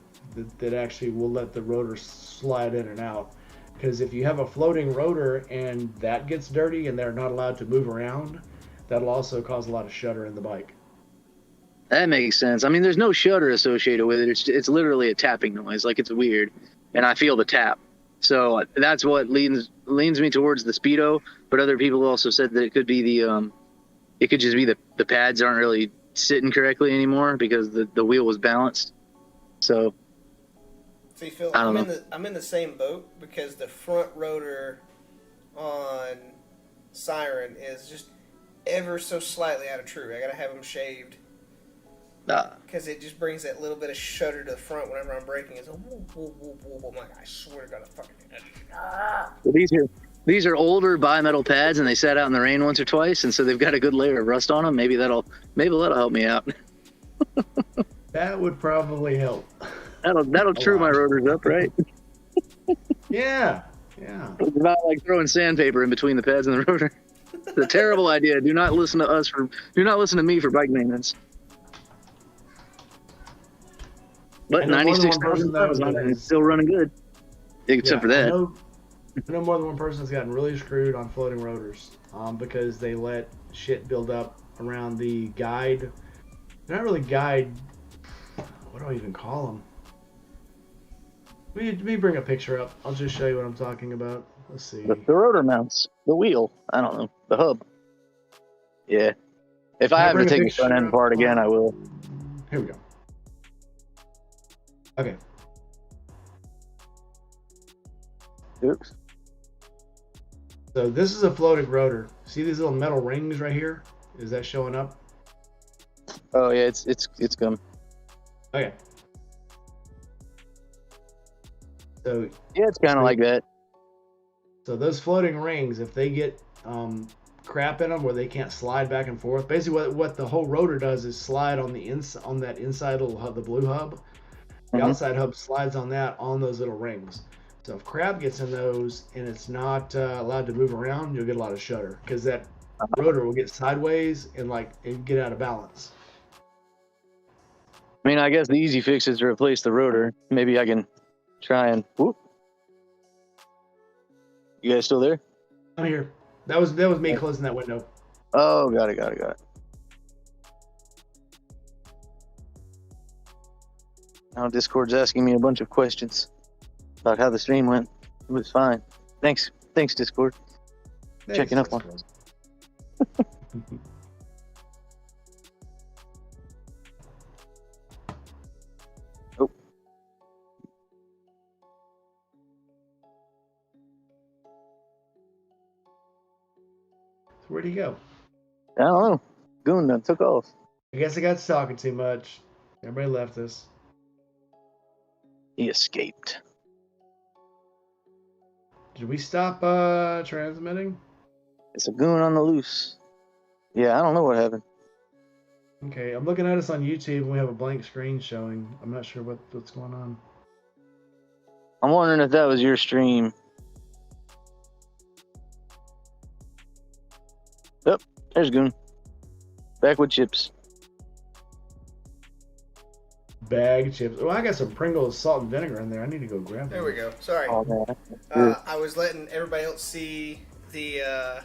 that actually will let the rotor slide in and out. Because if you have a floating rotor and that gets dirty and they're not allowed to move around, that'll also cause a lot of shudder in the bike. That makes sense. I mean, there's no shudder associated with it. It's literally a tapping noise. Like, it's weird, and I feel the tap. So that's what leans me towards the Speedo. But other people also said that it could be it could just be the pads aren't really sitting correctly anymore because the wheel was balanced. So. See, Phil, I'm in the same boat because the front rotor on Siren is just ever so slightly out of true. I gotta have them shaved. Because it just brings that little bit of shudder to the front whenever I'm braking. It's a whoop, whoop, whoop, whoop. I'm like, I swear to God, Well, these are older bimetal pads, and they sat out in the rain once or twice, and so they've got a good layer of rust on them. Maybe that'll help me out. That would probably help. That'll true my rotors up, right? Yeah. It's about like throwing sandpaper in between the pads and the rotor. It's a terrible idea. Do not listen to me for bike maintenance. But 96,000 miles on it, it's still running good, except for that. I know more than one person has gotten really screwed on floating rotors because they let shit build up around the guide. They're not really guide. What do I even call them? Let me bring a picture up. I'll just show you what I'm talking about. Let's see. The rotor mounts, the wheel. I don't know, the hub. Yeah. If I have to take the front end apart again, I will. Here we go. Okay. Oops. So this is a floating rotor. See these little metal rings right here? Is that showing up? Oh yeah, it's come. Okay. So yeah, it's kind of like that. So those floating rings, if they get crap in them where they can't slide back and forth, basically what the whole rotor does is slide on that inside little hub, the blue hub. The outside hub slides on those little rings. So if crap gets in those and it's not allowed to move around, you'll get a lot of shudder because that rotor will get sideways and get out of balance. I mean, I guess the easy fix is to replace the rotor. Maybe I can try and whoop. You guys still there? I'm here. That was me closing that window. Oh, got it. Now Discord's asking me a bunch of questions about how the stream went. It was fine. Thanks, Discord. Checking up on us. Oh. So where'd he go? I don't know. Goon done took off. I guess I got talking too much. Everybody left us. He escaped. Did we stop transmitting? It's a goon on the loose. Yeah, I don't know what happened. Okay, I'm looking at us on YouTube and we have a blank screen showing. I'm not sure what's going on. I'm wondering if that was your stream. Yep, there's goon. Back with chips. Bag chips. Oh, I got some Pringles salt and vinegar in there. I need to go grab them. There we go. Sorry. Oh, man. I was letting everybody else see the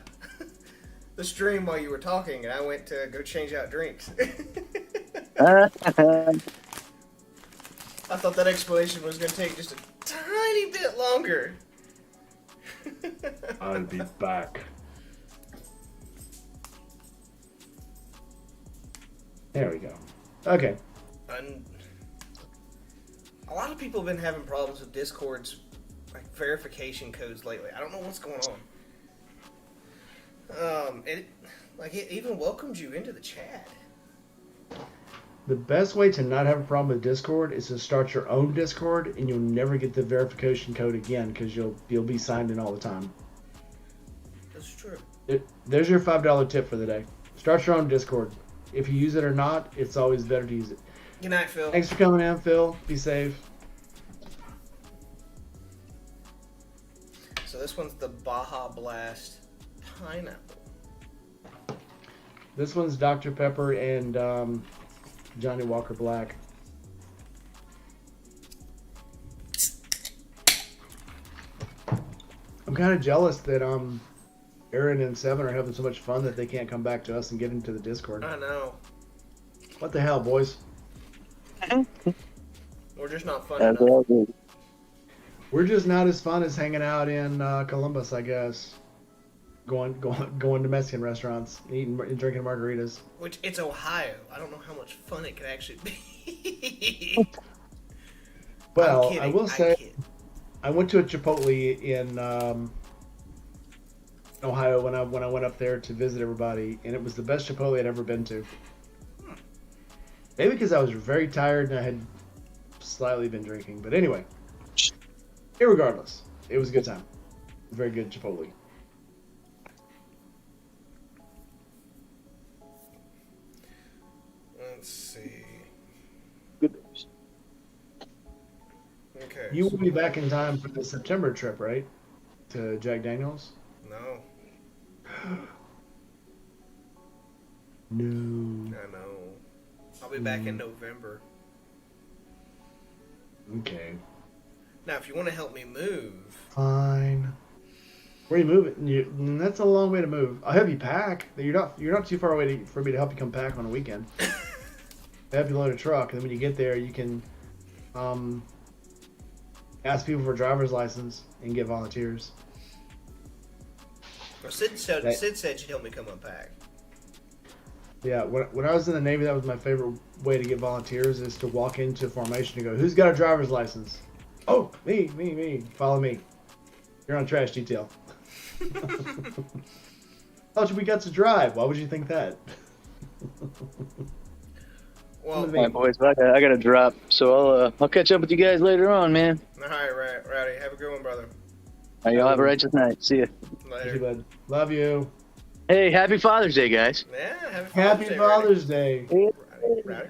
the stream while you were talking, and I went to go change out drinks. I thought that explanation was going to take just a tiny bit longer. I'll be back. There we go. Okay. A lot of people have been having problems with Discord's like verification codes lately. I don't know what's going on. It even welcomed you into the chat. The best way to not have a problem with Discord is to start your own Discord, and you'll never get the verification code again because you'll be signed in all the time. That's true. There's your $5 tip for the day. Start your own Discord. If you use it or not, it's always better to use it. Good night, Phil. Thanks for coming in, Phil. Be safe. So this one's the Baja Blast Pineapple. This one's Dr. Pepper and Johnny Walker Black. I'm kind of jealous that Aaron and Seven are having so much fun that they can't come back to us and get into the Discord. I know. What the hell, boys? We're just not fun enough. We're just not as fun as hanging out in Columbus, I guess. Going to Mexican restaurants, eating and drinking margaritas. Which, it's Ohio. I don't know how much fun it could actually be. Well, I will say, I went to a Chipotle in Ohio when I went up there to visit everybody, and it was the best Chipotle I'd ever been to. Maybe because I was very tired and I had slightly been drinking, but anyway, irregardless, it was a good time. Very good Chipotle. Let's see. Good. Okay. You will be back in time for the September trip, right? To Jack Daniels? No. No. I know. I'll be back in November. Okay. Now, if you want to help me move... Fine. Where are you moving? That's a long way to move. I'll help you pack. You're not too far away for me to help you come pack on a weekend. I'll help you load a truck, and then when you get there, you can ask people for a driver's license and get volunteers. Well, Sid said she'd help me come unpack. Yeah, when I was in the Navy, that was my favorite way to get volunteers, is to walk into a formation and go, who's got a driver's license? Oh, me. Follow me. You're on trash detail. Thought we got to drive. Why would you think that? Well, All right, boys, I got to drop, so I'll catch up with you guys later on, man. All right, Rowdy. Have a good one, brother. All right, y'all have a righteous night. See ya. Later. Thank you, bud. Love you. Hey, happy Father's Day, guys. Yeah, Happy Father's Day. Rowdy.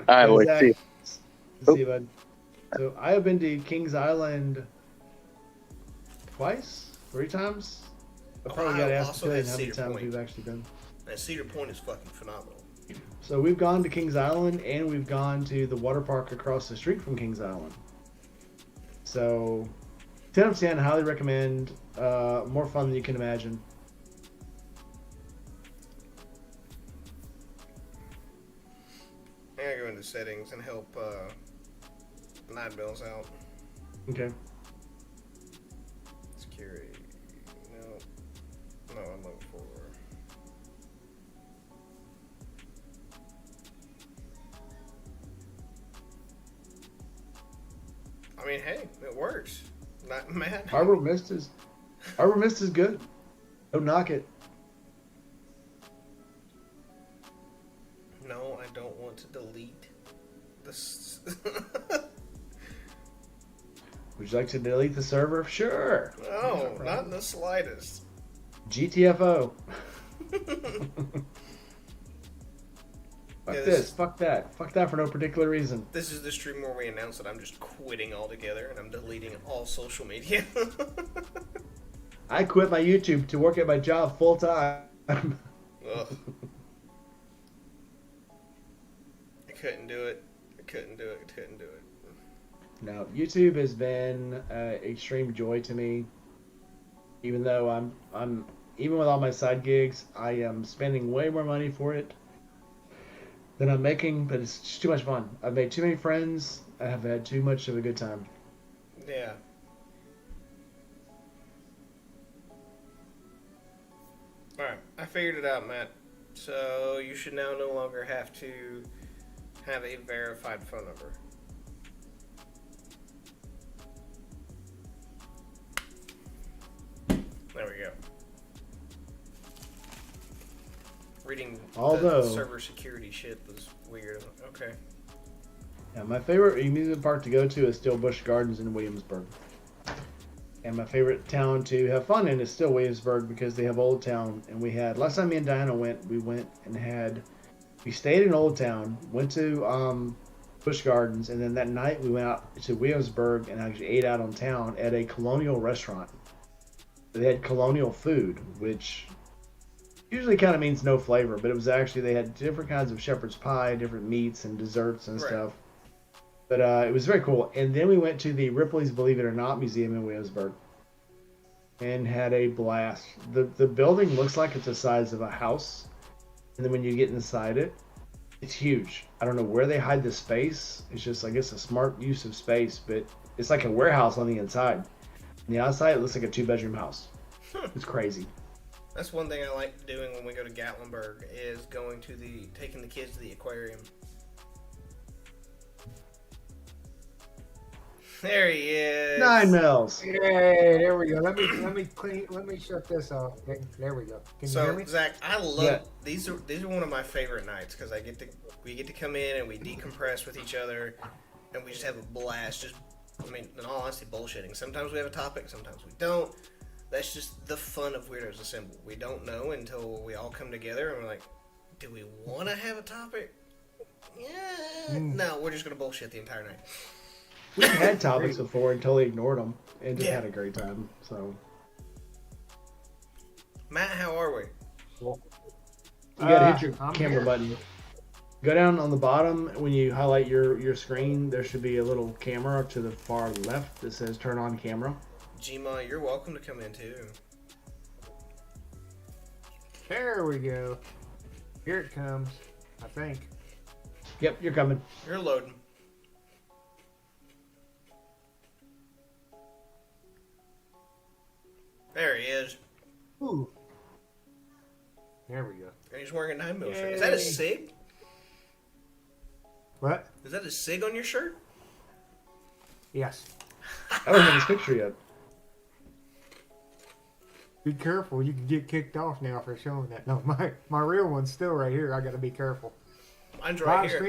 All right, boys. Zach. See you. See you, bud. So I have been to Kings Island twice, 3 times. I probably got asked also today has how many Cedar times Point. we've actually been. And Cedar Point is fucking phenomenal. So we've gone to Kings Island, and we've gone to the water park across the street from Kings Island. So 10 out of 10, highly recommend. More fun than you can imagine. I'm gonna go into settings and help Night Bells out. Okay. Security. No, I'm looking for. I mean, hey, it works. Not mad. Harbor Mist is good. Don't knock it. No, I don't want to delete this. Would you like to delete the server? Sure. No, not in the slightest. GTFO. Fuck Yeah, this, fuck that. Fuck that for no particular reason. This is the stream where we announce that I'm just quitting altogether and I'm deleting all social media. I quit my YouTube to work at my job full time. Ugh. I couldn't do it. Couldn't do it. No, YouTube has been extreme joy to me. Even though I'm even with all my side gigs, I am spending way more money for it than I'm making, but it's just too much fun. I've made too many friends. I have had too much of a good time. Yeah. Alright, I figured it out, Matt. So you should now no longer have to have a verified phone number. There we go. Reading the server security shit was weird. Okay. Yeah, my favorite amusement park to go to is still Busch Gardens in Williamsburg. And my favorite town to have fun in is still Williamsburg because they have Old Town. And we had, last time me and Diana went, we stayed in Old Town, went to Busch Gardens, and then that night we went out to Williamsburg and actually ate out on town at a colonial restaurant. They had colonial food, which usually kind of means no flavor, but it was actually, they had different kinds of shepherd's pie, different meats and desserts and stuff. But it was very cool. And then we went to the Ripley's Believe It or Not Museum in Williamsburg and had a blast. The building looks like it's the size of a house. And then when you get inside it, it's huge. I don't know where they hide the space. It's just, I guess, a smart use of space, but it's like a warehouse on the inside. On the outside, it looks like a 2-bedroom house. It's crazy. That's one thing I like doing when we go to Gatlinburg is taking the kids to the aquarium. There he is. 9 mils. Yay, there we go. Let me shut this off. There we go. Can you hear me? Zach, I love these are one of my favorite nights because we get to come in and we decompress with each other and we just have a blast. Just, I mean, in all honesty, bullshitting. Sometimes we have a topic, sometimes we don't. That's just the fun of Weirdos Assemble. We don't know until we all come together and we're like, do we want to have a topic? Yeah. No, we're just gonna bullshit the entire night. We've had topics before and totally ignored them and just had a great time. So, Matt, how are we? You gotta hit your camera button. Go down on the bottom when you highlight your screen. There should be a little camera to the far left that says "Turn on camera." Gma, you're welcome to come in too. There we go. Here it comes, I think. Yep, you're coming. You're loading. There he is. Ooh. There we go. And he's wearing a 9 mil shirt. Is that a SIG? What? Is that a SIG on your shirt? Yes. I don't have this picture yet. Be careful, you can get kicked off now for showing that. No, my real one's still right here. I gotta be careful. Mine's right here.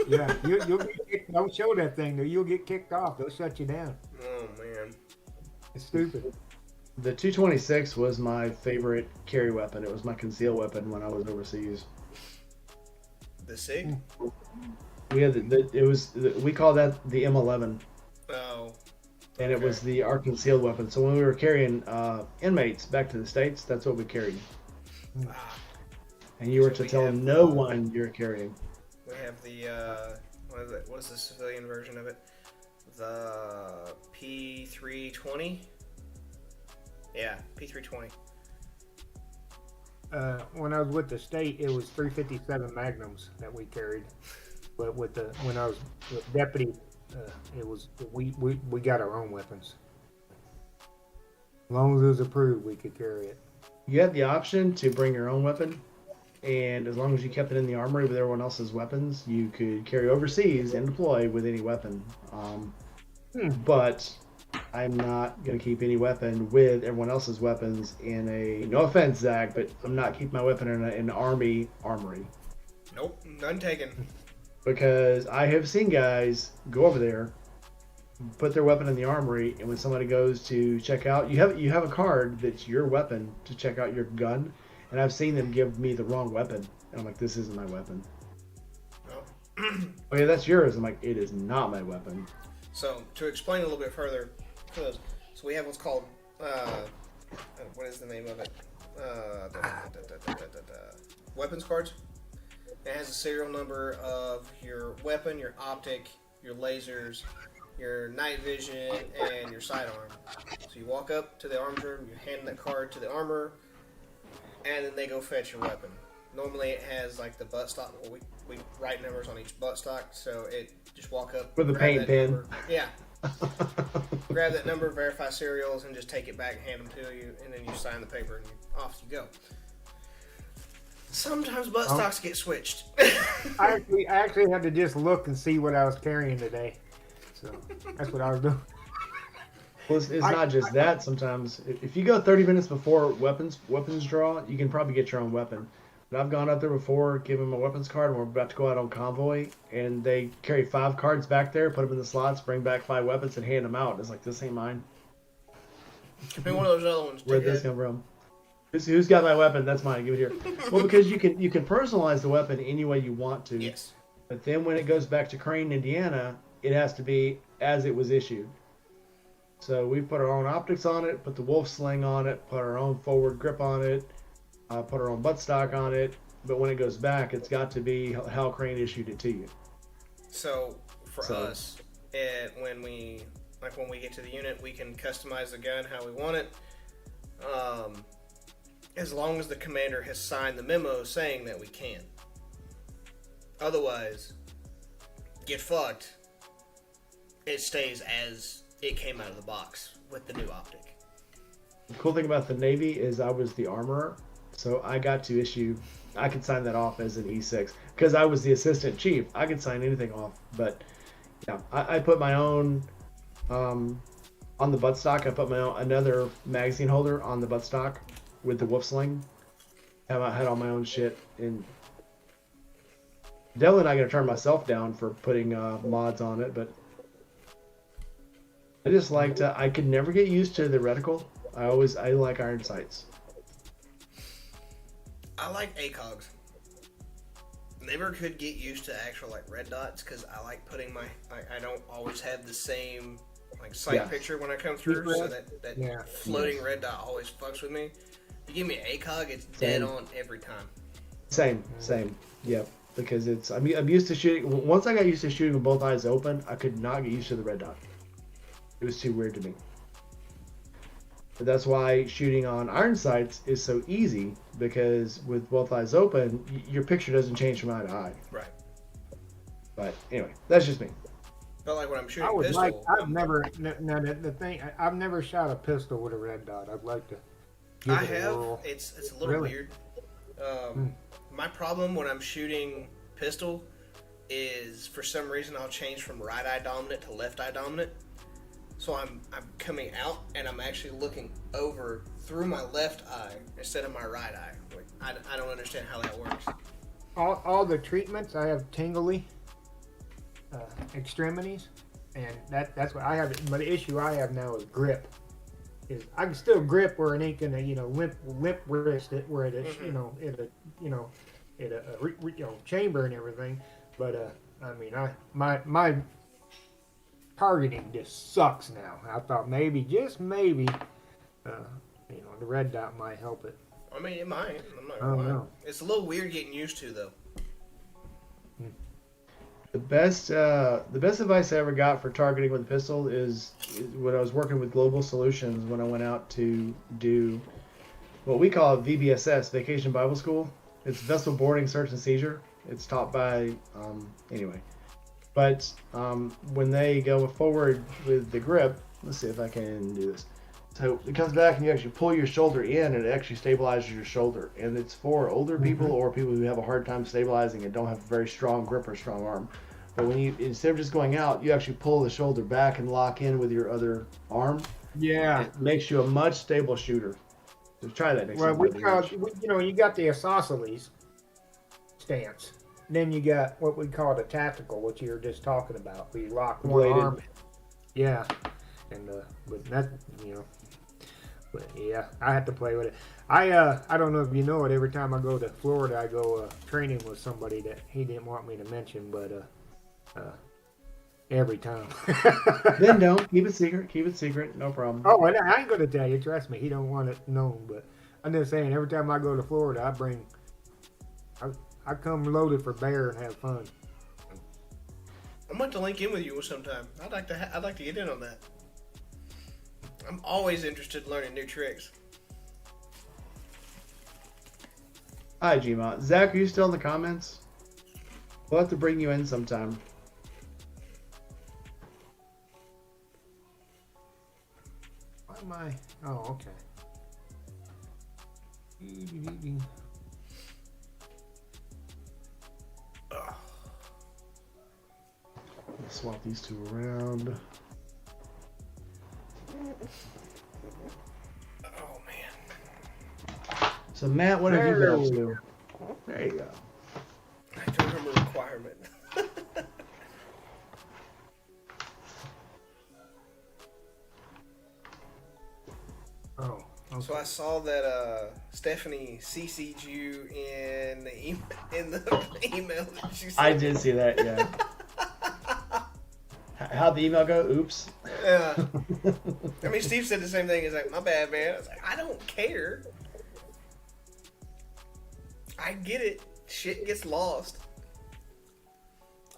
Yeah, you'll get kicked. Don't show that thing, though. You'll get kicked off. They'll shut you down. Oh, man. It's stupid. The 226 was my favorite carry weapon. It was my concealed weapon when I was overseas. The SIG? We had we call that the M11. Oh. And it was our concealed weapon. So when we were carrying inmates back to the States, that's what we carried. And you were to tell no one you're carrying. We have the, what is the civilian version of it? The P320? Yeah, P320. When I was with the state, it was 357 Magnums that we carried. But when I was with deputy, it was we got our own weapons. As long as it was approved, we could carry it. You had the option to bring your own weapon, and as long as you kept it in the armory with everyone else's weapons, you could carry overseas and deploy with any weapon. But I'm not going to keep any weapon with everyone else's weapons in a, no offense, Zach, but I'm not keeping my weapon in an army armory. Nope, none taken. Because I have seen guys go over there put their weapon in the armory, and when somebody goes to check out, you have a card that's your weapon to check out your gun, and I've seen them give me the wrong weapon, and I'm like, this isn't my weapon. Oh yeah, that's yours. I'm like, it is not my weapon. So to explain a little bit further, so we have what's called what is the name of it? Weapons cards. It has a serial number of your weapon, your optic, your lasers, your night vision, and your sidearm. So you walk up to the arms room, you hand that card to the armorer, and then they go fetch your weapon. Normally it has like the buttstock. Well, we write numbers on each buttstock, so it just walk up with a paint pen. Number. Yeah. Grab that number, verify serials, and just take it back, hand them to you, and then you sign the paper, and off you go. Sometimes buttstocks get switched. I actually had to just look and see what I was carrying today, so that's what I was doing. Well, it's not just that. Sometimes if you go 30 minutes before weapons draw, you can probably get your own weapon. But I've gone up there before, given my weapons card, and we're about to go out on convoy, and they carry 5 cards back there, put them in the slots, bring back 5 weapons, and hand them out. It's like, this ain't mine. Be one of those other ones. Where'd this come from? Who's got my weapon? That's mine. Give it here. Well, because you can personalize the weapon any way you want to. Yes. But then when it goes back to Crane, Indiana, it has to be as it was issued. So we put our own optics on it, put the wolf sling on it, put our own forward grip on it, put our own buttstock on it. But when it goes back, it's got to be how Crane issued it to you. So for us, when we get to the unit, we can customize the gun how we want it. As long as the commander has signed the memo saying that we can. Otherwise, get fucked. It stays as it came out of the box with the new optic. The cool thing about the Navy is I was the armorer, so I got to issue. I could sign that off as an E6 because I was the assistant chief. I could sign anything off, but yeah, I put my own on the buttstock. I put my own another magazine holder on the buttstock with the wolf sling. I had all my own shit, and definitely not gonna turn myself down for putting mods on it, but I just liked. I could never get used to the reticle. I like iron sights. I like ACOGs. Never could get used to actual like red dots because I like putting my. I don't always have the same like sight picture when I come through, so that floating red dot always fucks with me. You give me an ACOG, it's dead on every time. Same. Yep. Because it's I'm used to shooting. Once I got used to shooting with both eyes open, I could not get used to the red dot. It was too weird to me. But that's why shooting on iron sights is so easy, because with both eyes open, your picture doesn't change from eye to eye. Right. But anyway, that's just me. But like when I'm shooting pistol, I've never shot a pistol with a red dot. I'd like to. I have. It's a little weird. My problem when I'm shooting pistol is for some reason I'll change from right eye dominant to left eye dominant. So I'm coming out and I'm actually looking over through my left eye instead of my right eye. Like, I don't understand how that works. All the treatments, I have tingly extremities, and that's what I have. But the issue I have now is grip. Is I can still grip where it ain't gonna limp wrist it where it is in a chamber and everything. But I mean my targeting just sucks now. I thought just maybe, the red dot might help it. I mean, it might. I'm not gonna lie. It's a little weird getting used to, though. The best advice I ever got for targeting with a pistol is when I was working with Global Solutions, when I went out to do what we call VBSS, Vacation Bible School. It's Vessel Boarding, Search, and Seizure. It's taught by, anyway. But when they go forward with the grip, let's see if I can do this. So it comes back and you actually pull your shoulder in, and it actually stabilizes your shoulder. And it's for older people or people who have a hard time stabilizing and don't have a very strong grip or strong arm. But when you, instead of just going out, you actually pull the shoulder back and lock in with your other arm. Yeah. It makes you a much stable shooter. So try that next time. You got the isosceles stance. Then you got what we call the tactical, which you were just talking about, where you lock one arm. Yeah, and but that but yeah, I have to play with it. I don't know if you know it. Every time I go to Florida, I go training with somebody that he didn't want me to mention, but every time. Then don't keep it secret. Keep it secret. No problem. Oh, and I ain't gonna tell you. Trust me, he don't want it known. But I'm just saying, every time I go to Florida, I come loaded for bear and have fun. I'm going to link in with you sometime. I'd like to get in on that. I'm always interested in learning new tricks. Hi, Gma. Zach, are you still in the comments? We'll have to bring you in sometime. Why am I? Oh, okay. Let's swap these two around. Oh, man. So, Matt, what have you been up to? There you go. I don't remember a requirement. Oh. Okay. So I saw that Stephanie CC'd you in the email that she sent. I did see that, yeah. How'd the email go? Oops. Yeah. I mean, Steve said the same thing. He's like, my bad, man. I was like, I don't care. I get it. Shit gets lost.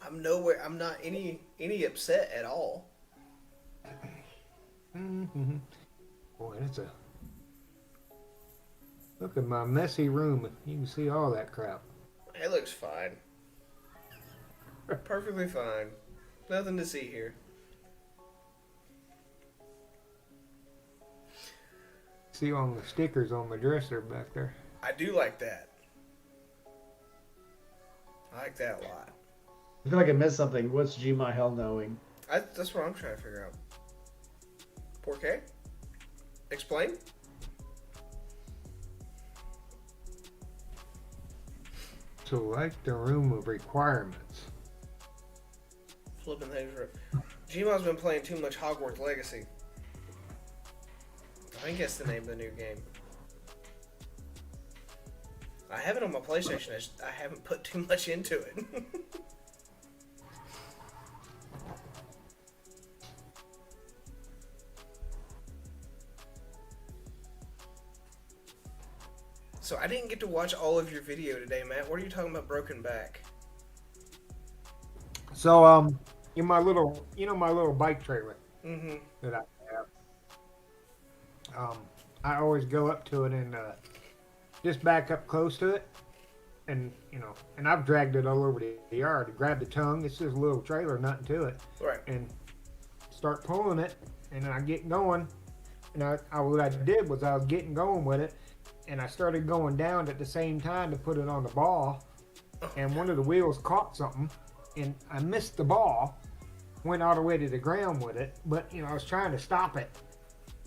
I'm not any upset at all. Mm-hmm. Boy, that's a... Look at my messy room. You can see all that crap. It looks fine. Perfectly fine. Nothing to see here. See all the stickers on my dresser back there. I do like that. I like that a lot. I feel like I missed something. What's Gma hell knowing? That's what I'm trying to figure out. 4K? Explain? Select the room of requirements. Flipping things around. Gma's been playing too much Hogwarts Legacy. I think that's the name of the new game. I have it on my PlayStation. I haven't put too much into it. So I didn't get to watch all of your video today, Matt. What are you talking about broken back? So in my little bike trailer that I have, I always go up to it and just back up close to it, and and I've dragged it all over the yard to grab the tongue. It's just a little trailer, nothing to it, Right. and start pulling it, and I get going, and what I did was I was getting going with it, and I started going down at the same time to put it on the ball, and one of the wheels caught something, and I missed the ball, went all the way to the ground with it, but I was trying to stop it,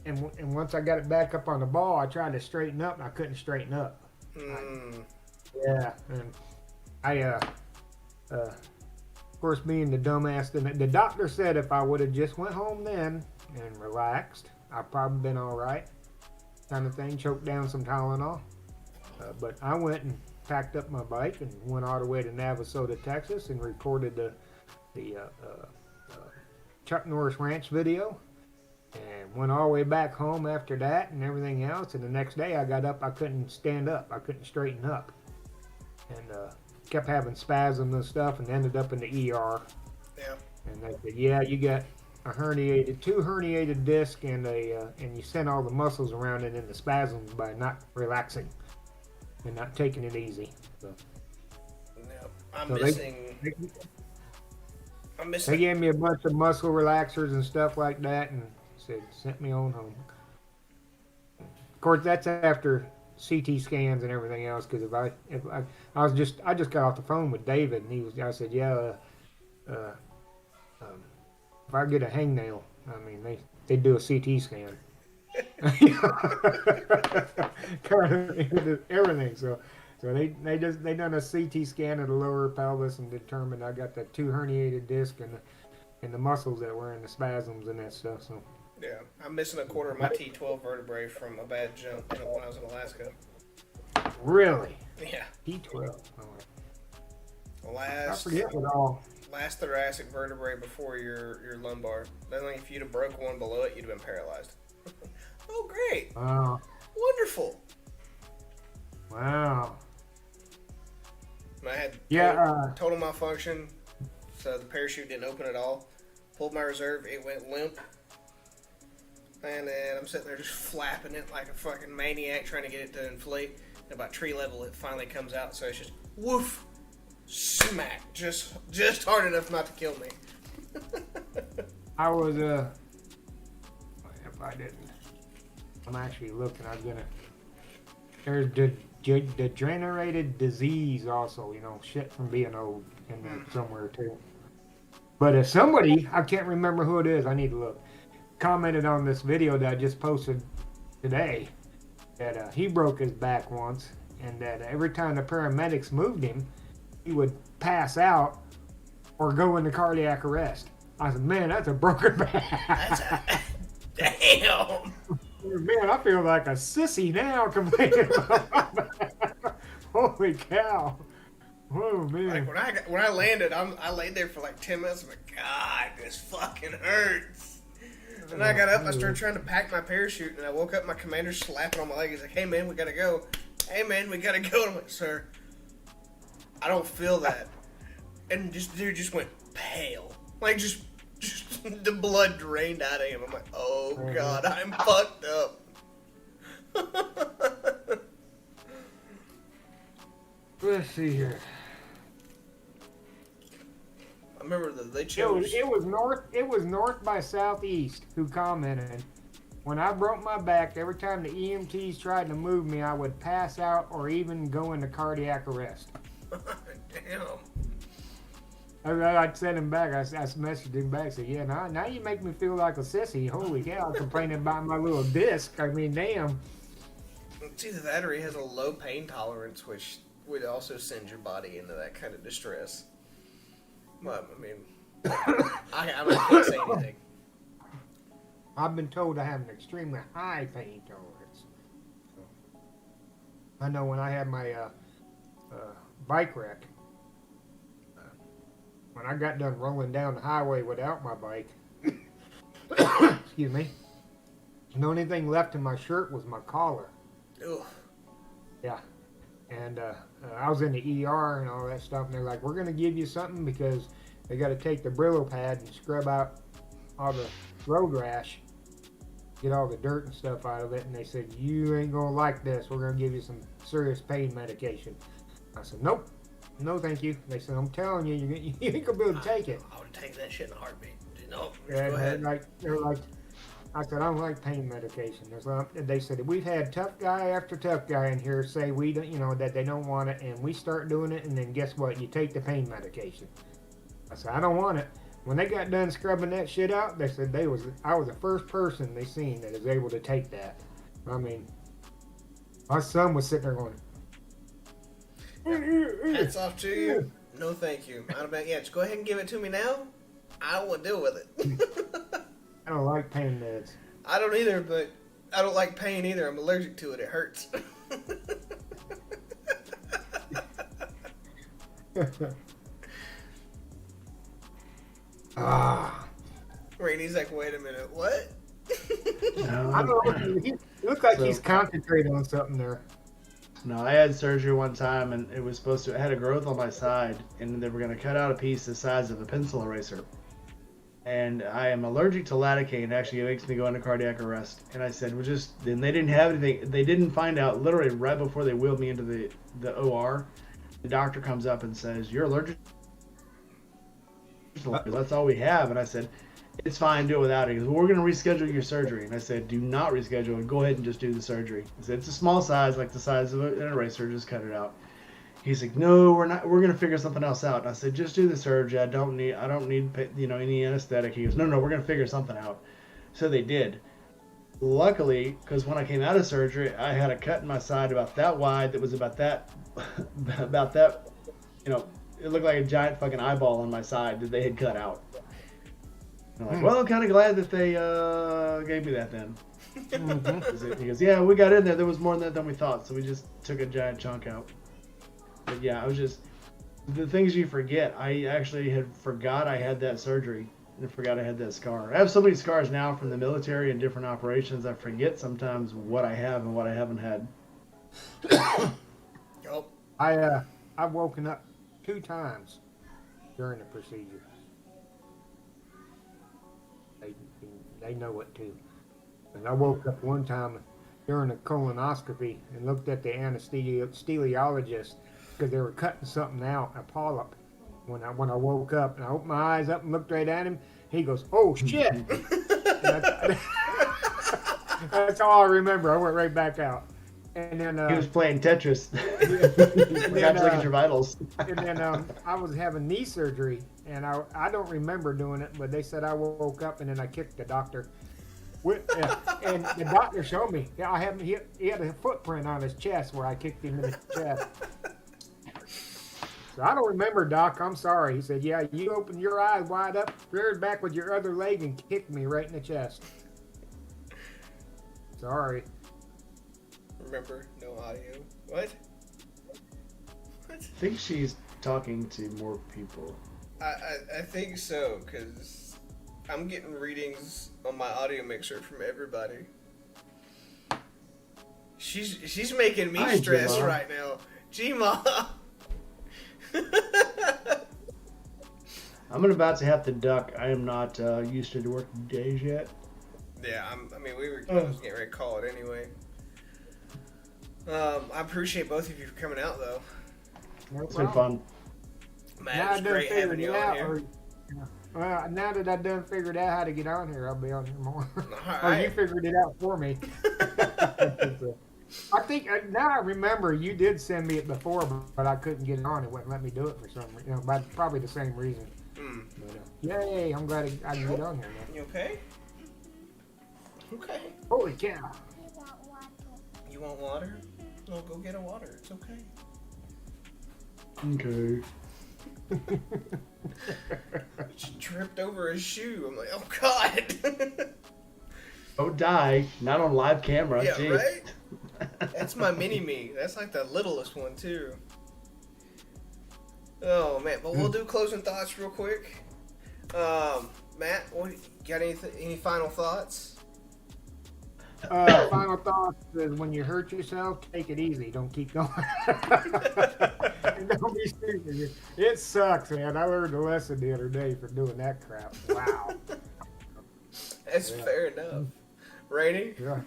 and once I got it back up on the ball, I tried to straighten up, and I couldn't straighten up. Yeah, and I of course, being the dumbass, the doctor said if I would have just went home then and relaxed, I'd probably been all right, kind of thing, choked down some Tylenol. But I went and packed up my bike and went all the way to Navasota, Texas, and recorded the Chuck Norris Ranch video, and went all the way back home after that and everything else. And the next day I got up, I couldn't stand up, I couldn't straighten up, and kept having spasms and stuff, and ended up in the ER. Yeah. And they said, yeah, you got two herniated discs, and you sent all the muscles around it in the spasms by not relaxing and not taking it easy. So, No, I'm missing. They gave me a bunch of muscle relaxers and stuff like that, and sent me on home. Of course, that's after CT scans and everything else. Because I just got off the phone with David, and I said, yeah, if I get a hangnail, I mean they do a CT scan. Everything. So they done a CT scan of the lower pelvis and determined I got the two herniated disc and and the muscles that were in the spasms and that stuff. So Yeah, I'm missing a quarter of my T12 vertebrae from a bad jump when I was in Alaska. really, Yeah. T12. I Last forget it all. last thoracic vertebrae before your lumbar. Then like, if you'd have broke one below it, you'd have been paralyzed. Oh, great. Wow. Wonderful. Wow. And I had total malfunction, so the parachute didn't open at all. Pulled my reserve, it went limp. And then I'm sitting there just flapping it like a fucking maniac trying to get it to inflate. And about tree level, it finally comes out, so it's just woof, smack, just hard enough not to kill me. I was if I didn't, I'm actually looking. I was gonna. There's degenerated disease also. You know, shit from being old in there somewhere too. But if somebody, I can't remember who it is. I need to look. Commented on this video that I just posted today that he broke his back once, and that every time the paramedics moved him, he would pass out or go into cardiac arrest. I said, man, that's a broken back. Damn. Man, I feel like a sissy now complaining about my back. Holy cow. Oh, man. Like when I landed, I laid there for like 10 minutes. I'm like, God, this fucking hurts. And I got up, I started trying to pack my parachute, and I woke up, my commander slapping on my leg. He's like, hey, man, we gotta go. Hey, man, we gotta go. And I'm like, sir, I don't feel that. And dude just went pale. Like, just the blood drained out of him. I'm like, oh, God, I'm fucked up. Let's see here. I remember that they chose. It was north by southeast who commented. When I broke my back, every time the EMTs tried to move me, I would pass out or even go into cardiac arrest. Damn. I sent him back. I messaged him back. Said, "Yeah, now you make me feel like a sissy. Holy cow! I'm complaining about my little disc. I mean, damn." It's either that or he has a low pain tolerance, which would also send your body into that kind of distress. But I mean, I can't say anything. I've been told I have an extremely high pain tolerance. So, I know when I had my bike wreck. When I got done rolling down the highway without my bike, excuse me, the only thing left in my shirt was my collar. Ugh. Yeah. And I was in the ER and all that stuff, and they're like, we're going to give you something because they got to take the Brillo pad and scrub out all the road rash, get all the dirt and stuff out of it. And they said, you ain't going to like this. We're going to give you some serious pain medication. I said, nope. No, thank you. They said, I'm telling you, you ain't going to be able to take it. I would take that shit in a heartbeat. No, go ahead. They're like, I said, I don't like pain medication. They said, we've had tough guy after tough guy in here say we don't, that they don't want it, and we start doing it, and then guess what? You take the pain medication. I said, I don't want it. When they got done scrubbing that shit out, they said I was the first person they seen that is able to take that. I mean, my son was sitting there going, hats off to you. No, thank you. I'd have been, just go ahead and give it to me now. I don't want to deal with it. I don't like pain meds. I don't either, but I don't like pain either. I'm allergic to it. It hurts. Rainey's like, wait a minute, what? No. I don't know. He looks like he's concentrating on something there. No, I had surgery one time, and it was I had a growth on my side, and they were going to cut out a piece the size of a pencil eraser. And I am allergic to lidocaine. Actually, it makes me go into cardiac arrest. And I said, then they didn't have anything. They didn't find out, literally right before they wheeled me into the OR, the doctor comes up and says, you're allergic to lidocaine. That's all we have. And I said, it's fine, do it without it. He goes, well, we're going to reschedule your surgery. And I said, do not reschedule it. Go ahead and just do the surgery. He said, it's a small size, like the size of an eraser. Just cut it out. He's like, no, we're not. We're going to figure something else out. And I said, just do the surgery. I don't need any anesthetic. He goes, no, we're going to figure something out. So they did. Luckily, because when I came out of surgery, I had a cut in my side about that wide that was about that, it looked like a giant fucking eyeball on my side that they had cut out. I'm like, well, I'm kind of glad that they gave me that then. He goes, yeah, we got in there. There was more than that than we thought, so we just took a giant chunk out. But yeah, I was just the things you forget. I actually had forgot I had that surgery. I forgot I had that scar. I have so many scars now from the military and different operations. I forget sometimes what I have and what I haven't had. Oh, I've woken up 2 times during the procedure. They know it too. And I woke up one time during a colonoscopy and looked at the anesthesiologist because they were cutting something out, a polyp. When I woke up and I opened my eyes up and looked right at him, he goes, "Oh shit!" That's all I remember. I went right back out. And then He was playing Tetris. Forgot to look at your vitals. And then I was having knee surgery, and I don't remember doing it, but they said I woke up and then I kicked the doctor. And the doctor showed me. Yeah, he had a footprint on his chest where I kicked him in the chest. So I don't remember, Doc. I'm sorry. He said, yeah, you opened your eyes wide up, reared back with your other leg, and kicked me right in the chest. Sorry. remember, no audio. What? I think she's talking to more people. I think so, because I'm getting readings on my audio mixer from everybody. She's making me stressed G-Ma. right now. G-Ma! I'm about to have to duck. I am not used to the working days yet. Yeah, I was getting ready to call it anyway. I appreciate both of you for coming out, though. It's been fun. Matt, it's great having you on here. Well, now that I've done figured out how to get on here, I'll be on here more. All Or you right. figured it out for me. I think now I remember you did send me it before, but I couldn't get it on. It wouldn't let me do it for some reason. By probably the same reason. But, yay! I'm glad I can get on here now. You okay? Okay. Holy cow! You want water? Well, go get a water. It's okay. Okay. She tripped over his shoe. I'm like, oh God. Don't die. Not on live camera. Yeah, Jeez. right? That's my mini-me. That's like the littlest one, too. Oh, man. But we'll do closing thoughts real quick. Matt, got any final thoughts? Final thoughts is when you hurt yourself, take it easy. Don't keep going. Don't be stupid. It sucks, man. I learned a lesson the other day for doing that crap. Wow. That's fair enough. Rainy? Yeah.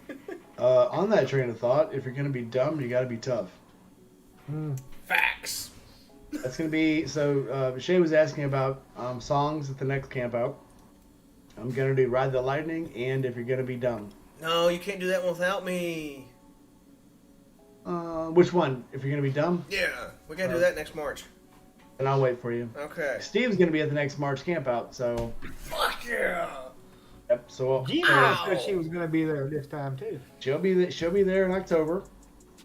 On that train of thought, if you're going to be dumb, you got to be tough. Facts. That's going to be... So, Shay was asking about songs at the next camp out. I'm going to do Ride the Lightning and If You're Going to Be Dumb. No, you can't do that without me. Which one? If You're Going to Be Dumb? Yeah, we gotta do that next March. And I'll wait for you. Okay. Steve's going to be at the next March camp out, so... Fuck yeah! Yep, so... Gina said she was going to be there this time, too. She'll be there in October,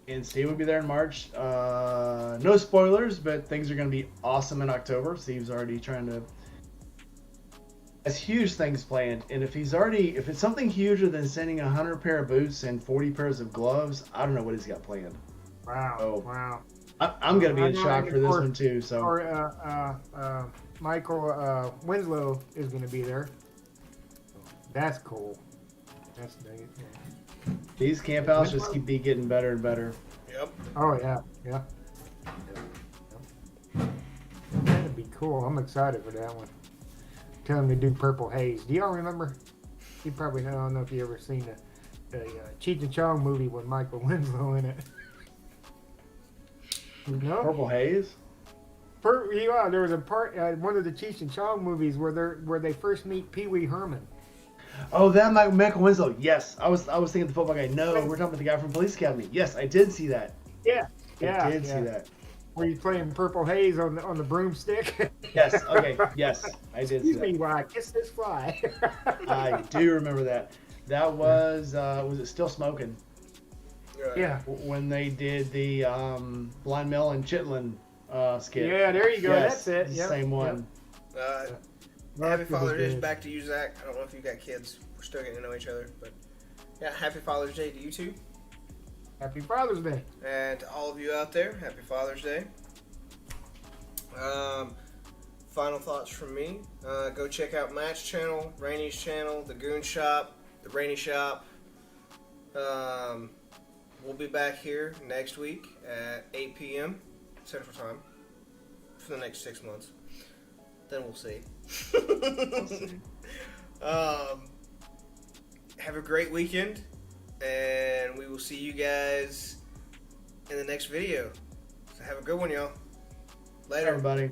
and Steve will be there in March. No spoilers, but things are going to be awesome in October. Steve's already trying to... Has huge things planned, and if it's something huger than sending 100 pair of boots and 40 pairs of gloves, I don't know what he's got planned. Wow. Oh. Wow. I'm going to be in I know shock that for this or- one too. So Or Michael Winslow is going to be there. That's cool. That's nice. these camp outs just keep getting better and better. Yep. Oh yeah, yeah. That'd be cool. I'm excited for that one. Tell him to do Purple Haze. Do y'all remember? You probably know. I don't know if you ever seen the Cheech and Chong movie with Michael Winslow in it. No. Purple Haze. Yeah, there was a part one of the Cheech and Chong movies where they first meet Pee Wee Herman. Oh, that Michael Winslow. Yes, I was thinking the football guy. No, we're talking about the guy from Police Academy. Yes, I did see that. Yeah, I did see that. Where he's playing Purple Haze on the broomstick. Yes. Okay. Yes, I did see Excuse me that. while I kiss this fly. I do remember that. That was it Still Smoking? Yeah. When they did the Blind Mel and Chitlin skit. Yeah, there you go. Yes, That's it. the Yep. same one. Happy Father's Day back to you, Zach. I don't know if you got kids. We're still getting to know each other, but yeah, Happy Father's Day to you too. Happy Father's Day. And to all of you out there, Happy Father's Day. Final thoughts from me. Go check out Matt's channel, Rainy's channel, the Goon Shop, the Rainy Shop. We'll be back here next week at 8 p.m. Central Time for the next 6 months. Then we'll see. We'll see. Have a great weekend, and we will see you guys in the next video. So have a good one, y'all. Later. Everybody.